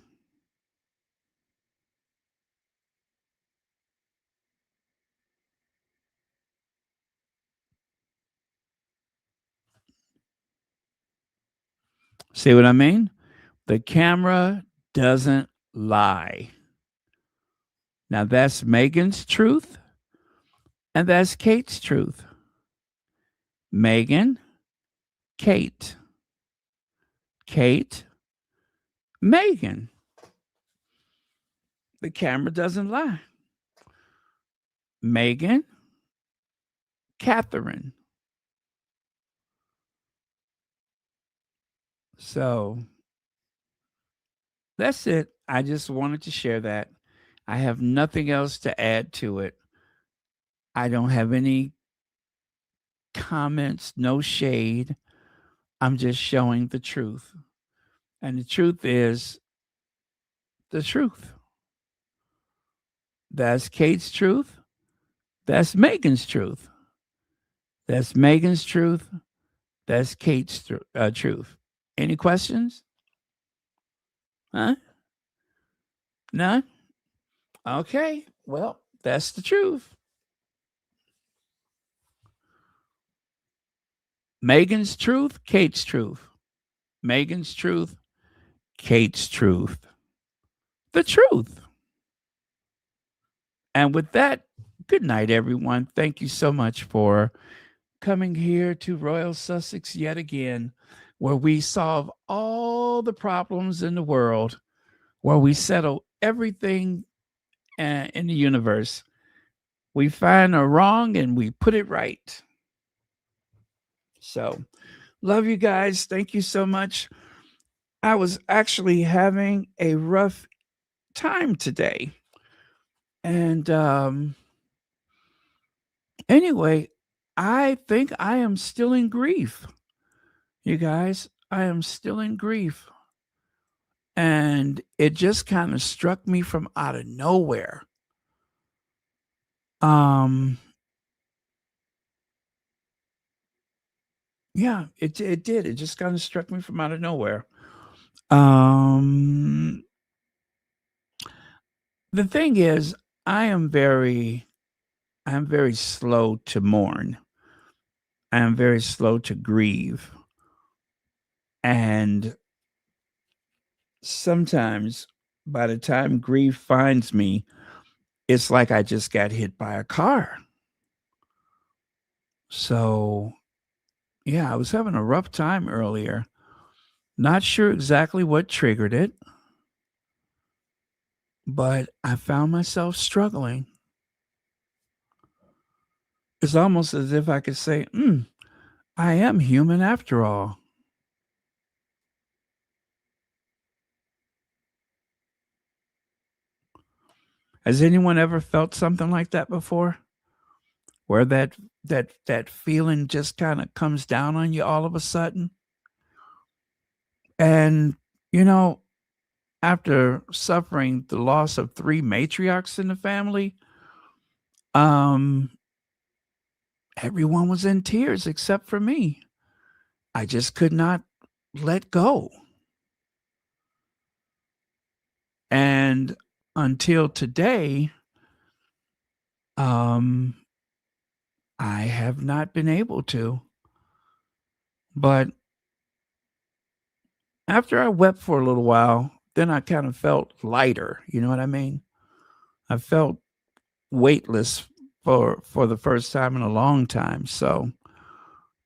See what I mean? The camera doesn't lie. Now that's Meghan's truth, and that's Kate's truth. Meghan, Kate. Kate, Meghan. The camera doesn't lie. Meghan, Catherine. So that's it. I just wanted to share that. I have nothing else to add to it. I don't have any comments, no shade. I'm just showing the truth. And the truth is the truth. That's Kate's truth. That's Meghan's truth. That's Meghan's truth. That's Kate's truth. Any questions? Huh? None? Okay. Well, that's the truth. Meghan's truth, Kate's truth. Meghan's truth, Kate's truth. The truth. And with that, good night, everyone. Thank you so much for coming here to Royal Sussex yet again. where we solve all the problems in the world, where we settle everything in the universe. We find a wrong and we put it right. So, love you guys. Thank you so much. I was actually having a rough time today. And anyway, I think I am still in grief. You guys, I am still in grief. And it just kind of struck me from out of nowhere. Yeah, it did. It just kind of struck me from out of nowhere. The thing is, I'm very slow to mourn. I am very slow to grieve. And sometimes by the time grief finds me, it's like I just got hit by a car. So, yeah, I was having a rough time earlier. Not sure exactly what triggered it, but I found myself struggling. It's almost as if I could say, I am human after all. Has anyone ever felt something like that before? Where that feeling just kind of comes down on you all of a sudden? And you know, after suffering the loss of 3 matriarchs in the family, um everyone was in tears except for me. I just could not let go. And until today, um I have not been able to. But after I wept for a little while, then I kind of felt lighter, you know what I mean? I felt weightless for the first time in a long time. So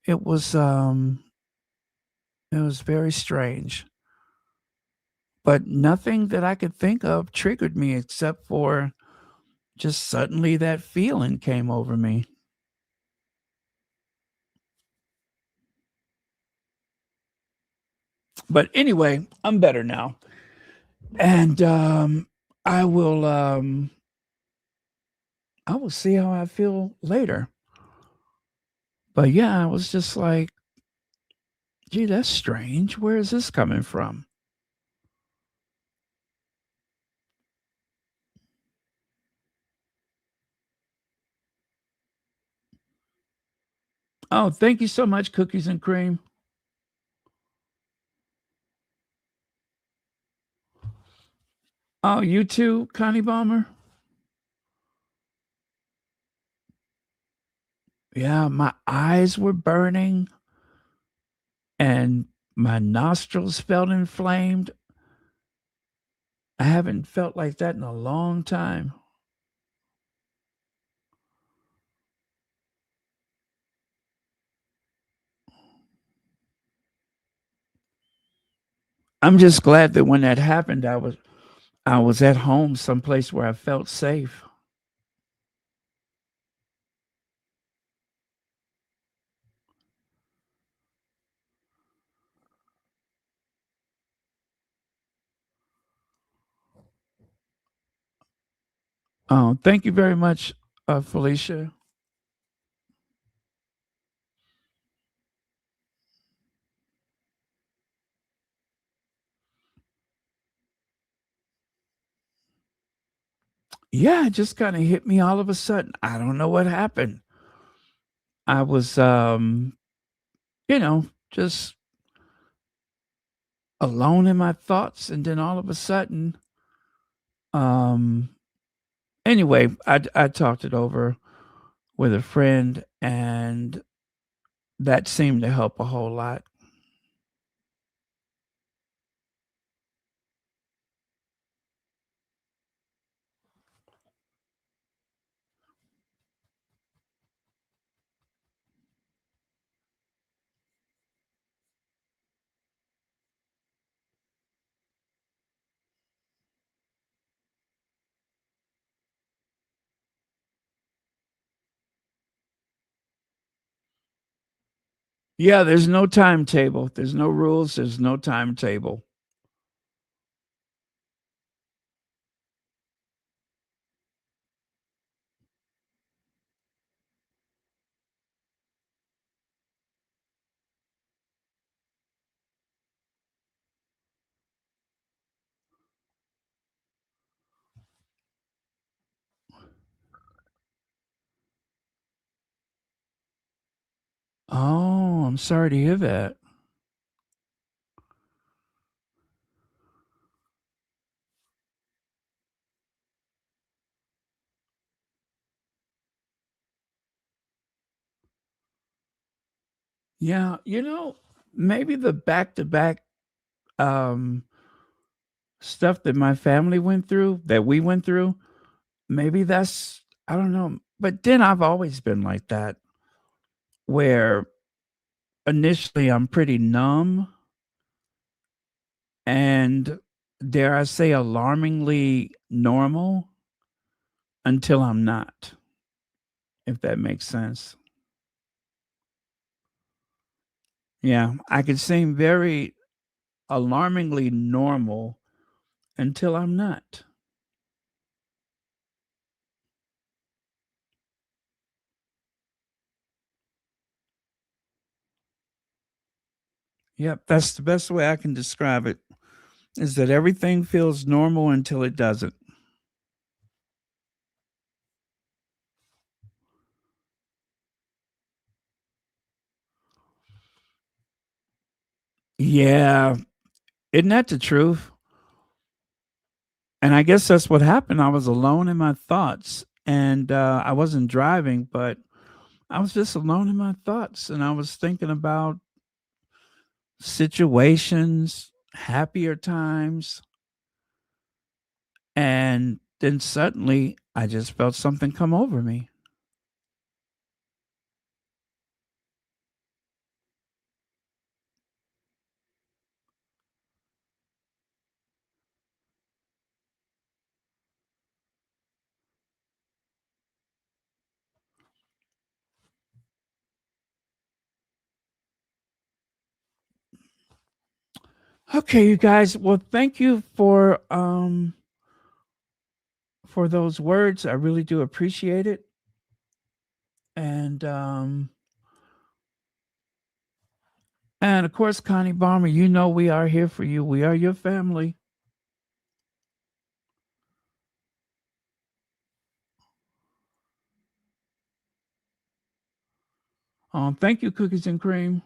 it was very strange. But nothing that I could think of triggered me except for just suddenly that feeling came over me. But anyway, I'm better now. And I will I will see how I feel later. But yeah, I was just like, gee, that's strange. Where is this coming from? Oh, thank you so much, Cookies and Cream. Oh, you too, Connie Bomber? Yeah, my eyes were burning and my nostrils felt inflamed. I haven't felt like that in a long time. I'm just glad that when that happened, I was at home, someplace where I felt safe. Oh, thank you very much, Felicia. Yeah, it just kind of hit me all of a sudden. I don't know what happened. I was, just alone in my thoughts, and then all of a sudden, um, anyway, I talked it over with a friend, and that seemed to help a whole lot. Yeah, there's no timetable. There's no rules. There's no timetable. Oh, I'm sorry to hear that. Yeah, maybe the back to back um stuff that my family went through, that we went through, maybe that's, I don't know. But then I've always been like that, where initially I'm pretty numb and, dare I say, alarmingly normal until I'm not, if that makes sense. Yeah, I could seem very alarmingly normal until I'm not. Yep, that's the best way I can describe it, is that everything feels normal until it doesn't. Yeah, isn't that the truth? And I guess that's what happened. I was alone in my thoughts, and I wasn't driving, but I was just alone in my thoughts, and I was thinking about situations, happier times, and then suddenly I just felt something come over me. Okay, you guys. Well, thank you for those words. I really do appreciate it. And and of course, Connie Balmer, we are here for you. We are your family. Thank you, Cookies and Cream.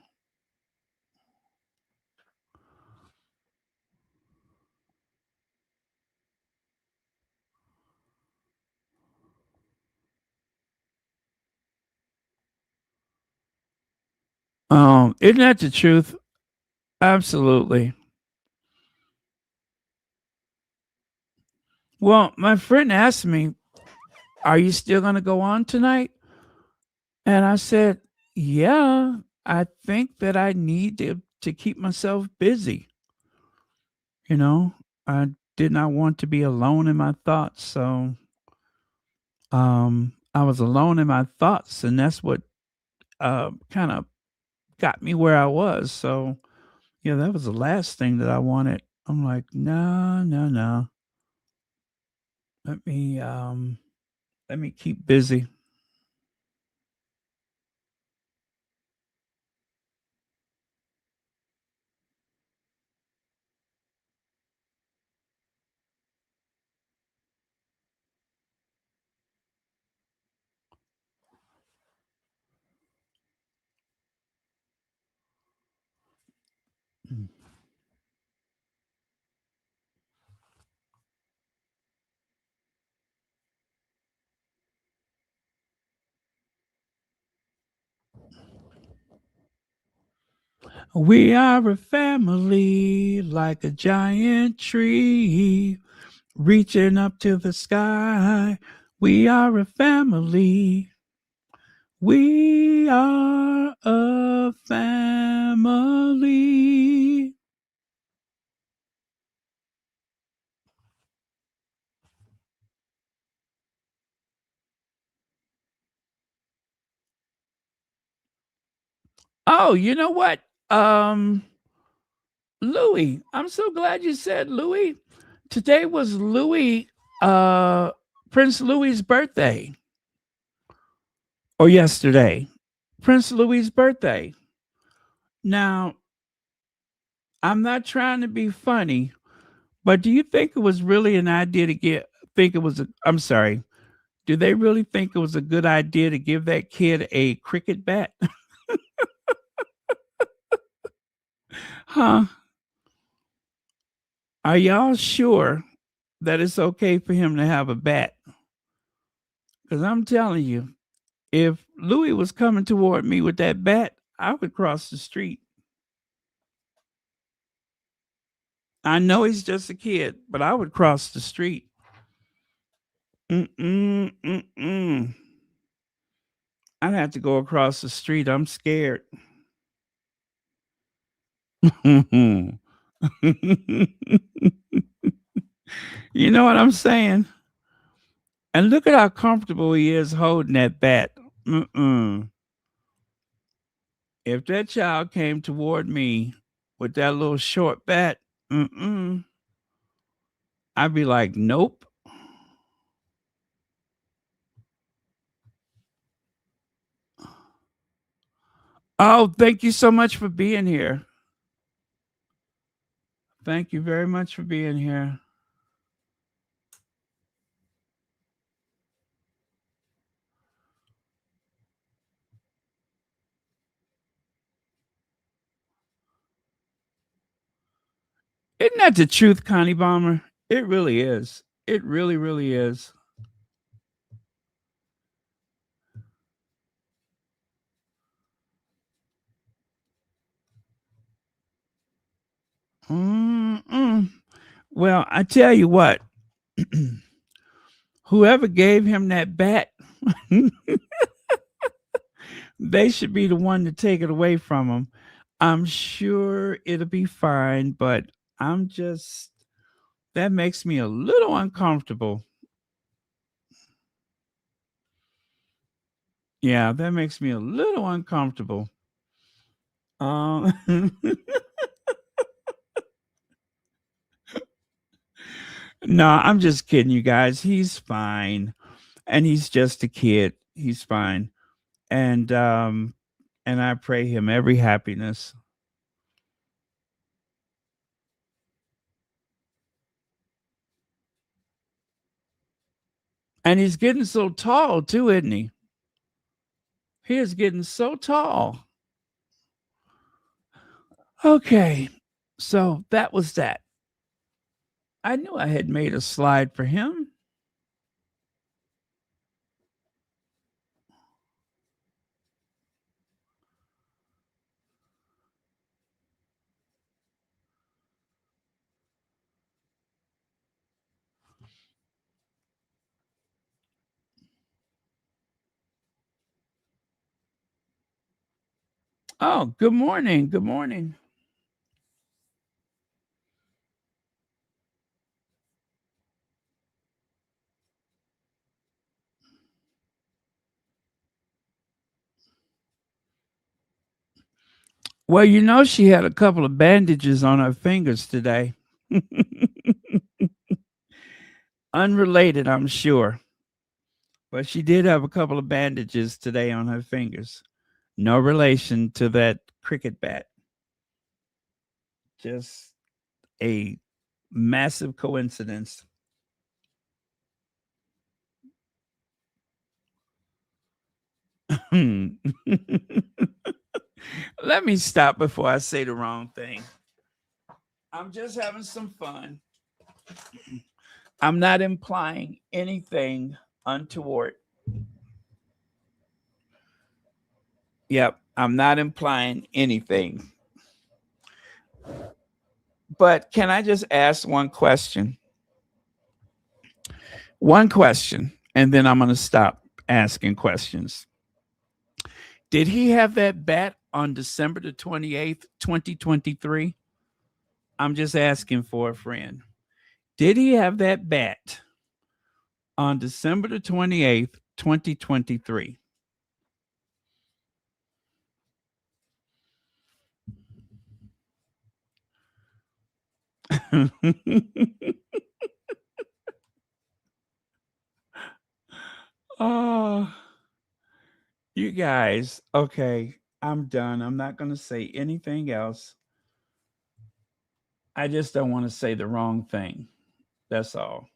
Isn't that the truth? Absolutely. Well, my friend asked me, "Are you still going to go on tonight?" And I said, "Yeah, I think that I need to keep myself busy. You know, I did not want to be alone in my thoughts, so I was alone in my thoughts, and that's what kind of got me where I was. So yeah, that was the last thing that I wanted. I'm like, no, no, no. Let me let me keep busy. Mm. We are a family like a giant tree reaching up to the sky. We are a family. We are a family. Oh, you know what? Louis, I'm so glad you said Louis. Today was Louis, Prince Louis's birthday. Or yesterday. Prince Louis's birthday. Now, I'm not trying to be funny, but do you think it was really an idea to I'm sorry. Do they really think it was a good idea to give that kid a cricket bat? Huh? Are y'all sure that it's okay for him to have a bat? Because I'm telling you, if Louis was coming toward me with that bat, I would cross the street. I know he's just a kid, but I would cross the street. Mm-mm. I'd have to go across the street. I'm scared. You know what I'm saying? And look at how comfortable he is holding that bat. If that child came toward me with that little short bat, I'd be like, nope. Oh, thank you so much for being here. Thank you very much for being here. Isn't that the truth, Connie Bomber? It really is. It really, really is. Well, I tell you what, whoever gave him that bat, they should be the one to take it away from him. I'm sure it'll be fine, but that makes me a little uncomfortable. Yeah, that makes me a little uncomfortable. No, I'm just kidding, you guys. He's fine. And he's just a kid. He's fine. And I pray him every happiness. And he's getting so tall too, isn't he? He is getting so tall. Okay. So that was that. I knew I had made a slide for him. Oh, good morning. Good morning. Well, you know, she had a couple of bandages on her fingers today. Unrelated, I'm sure. But she did have a couple of bandages today on her fingers. No relation to that cricket bat. Just a massive coincidence. Let me stop before I say the wrong thing. I'm just having some fun. I'm not implying anything untoward. Yep, I'm not implying anything. But can I just ask one question? One question, and then I'm going to stop asking questions. Did he have that bat on December the 28th, 2023? I'm just asking for a friend. Did he have that bat on December the 28th, 2023? Oh, you guys. Okay, I'm done. I'm not going to say anything else. I just don't want to say the wrong thing. That's all.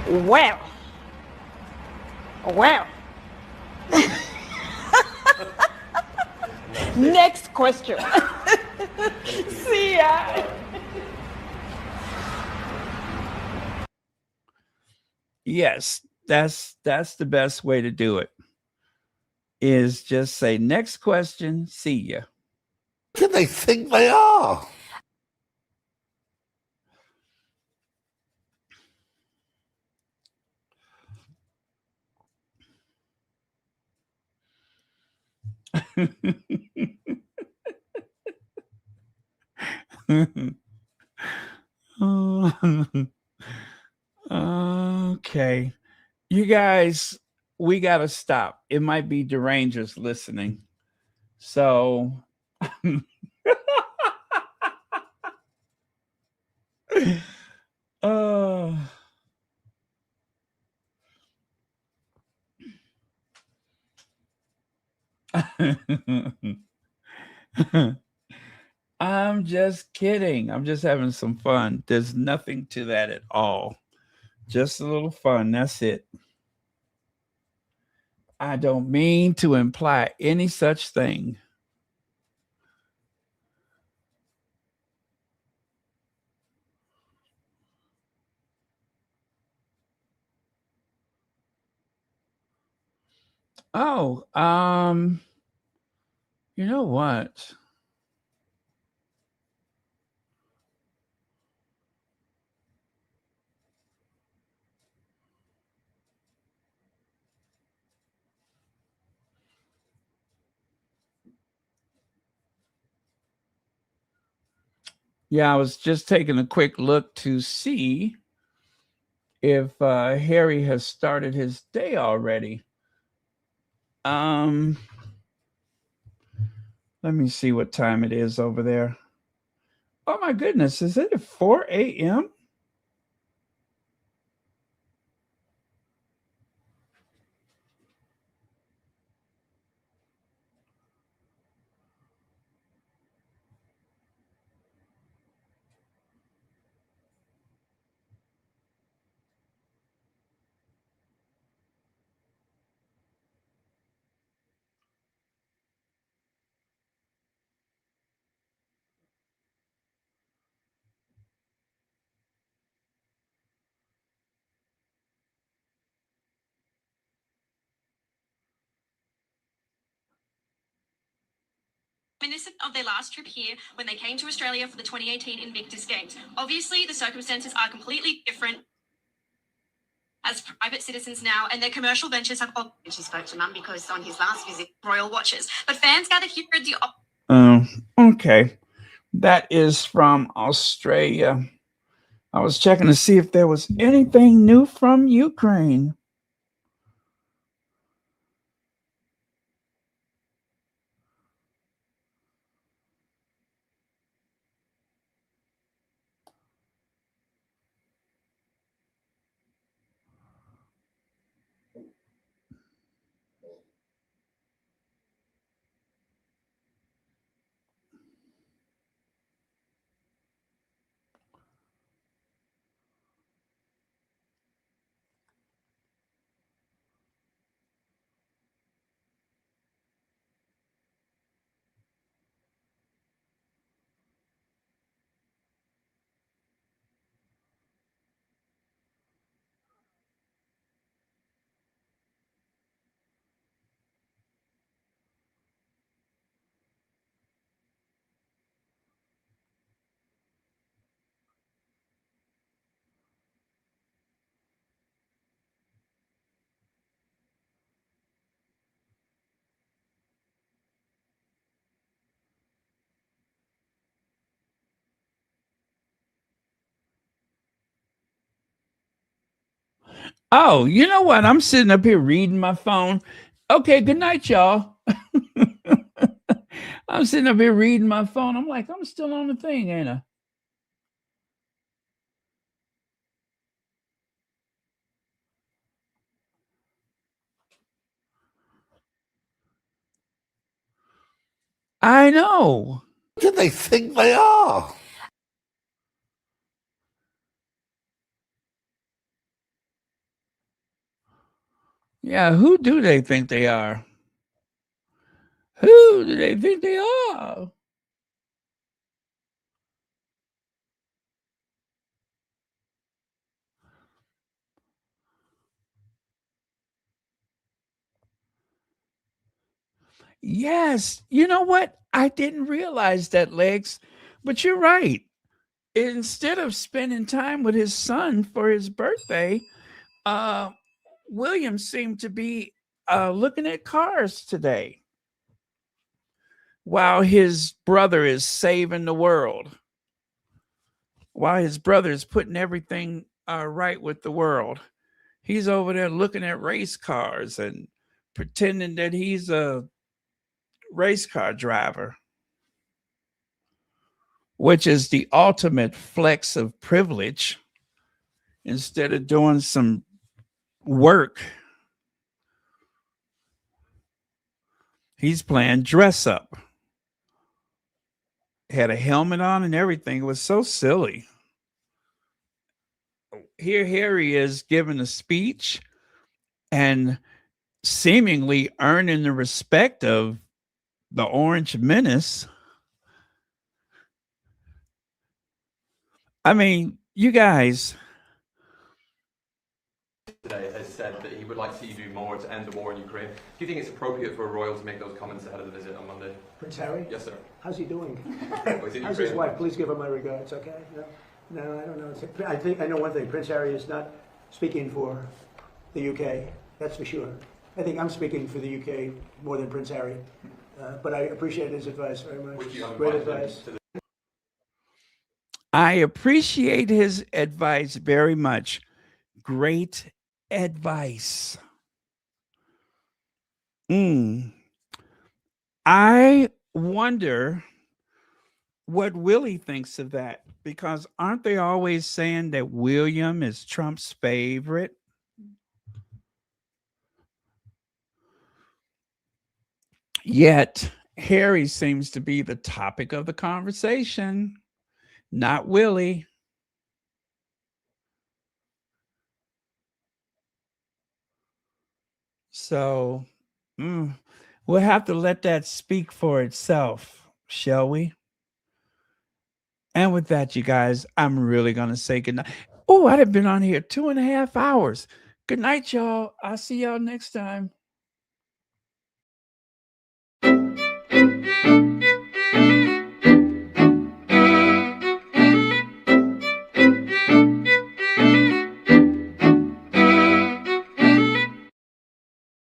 Well. Next question. See ya. Yes, that's the best way to do it. Is just say next question. See ya. Who do they think they are? Okay. You guys, we got to stop. It might be derangers listening. So I'm just kidding. I'm just having some fun. There's nothing to that at all. Just a little fun. That's it. I don't mean to imply any such thing. Oh, you know what? Yeah, I was just taking a quick look to see if Harry has started his day already. Let me see what time it is over there. Oh my goodness, is it at 4 a.m.? Reminiscent of their last trip here when they came to Australia for the 2018 Invictus Games. Obviously, the circumstances are completely different as private citizens now, and their commercial ventures have... She spoke to Mum because on his last visit, royal watches. But fans gathered here at the... Oh, okay. That is from Australia. I was checking to see if there was anything new from Ukraine. Oh, you know what? I'm sitting up here reading my phone. Okay, good night, y'all. I'm sitting up here reading my phone. I'm like, I'm still on the thing, ain't I? I know. Who do they think they are? Yeah, who do they think they are? Who do they think they are? Yes. You know what? I didn't realize that, Legs, but you're right. Instead of spending time with his son for his birthday, uh, William seemed to be looking at cars today while his brother is saving the world, while his brother is putting everything right with the world. He's over there looking at race cars and pretending that he's a race car driver, which is the ultimate flex of privilege. Instead of doing some work, he's playing dress up. Had a helmet on and everything. It was so silly. Here Harry is giving a speech and seemingly earning the respect of the Orange Menace. I mean, you guys. Today has said that he would like to see you do more to end the war in Ukraine. Do you think it's appropriate for a royal to make those comments ahead of the visit on Monday? Prince Harry? Yes, sir. How's he doing? Was it How's his Ukraine? wife? Please give her my regards, okay? No, I don't know. I know one thing. Prince Harry is not speaking for the UK. That's for sure. I think I'm speaking for the UK more than Prince Harry. But I appreciate his advice very much. Would you have Great invited him advice. to the I appreciate his advice very much. Great advice. I wonder what Willie thinks of that, because aren't they always saying that William is Trump's favorite? Yet Harry seems to be the topic of the conversation, not Willie. So we'll have to let that speak for itself, shall we? And with that, you guys, I'm really going to say goodnight. Oh, I'd have been on here 2.5 hours. Good night, y'all. I'll see y'all next time.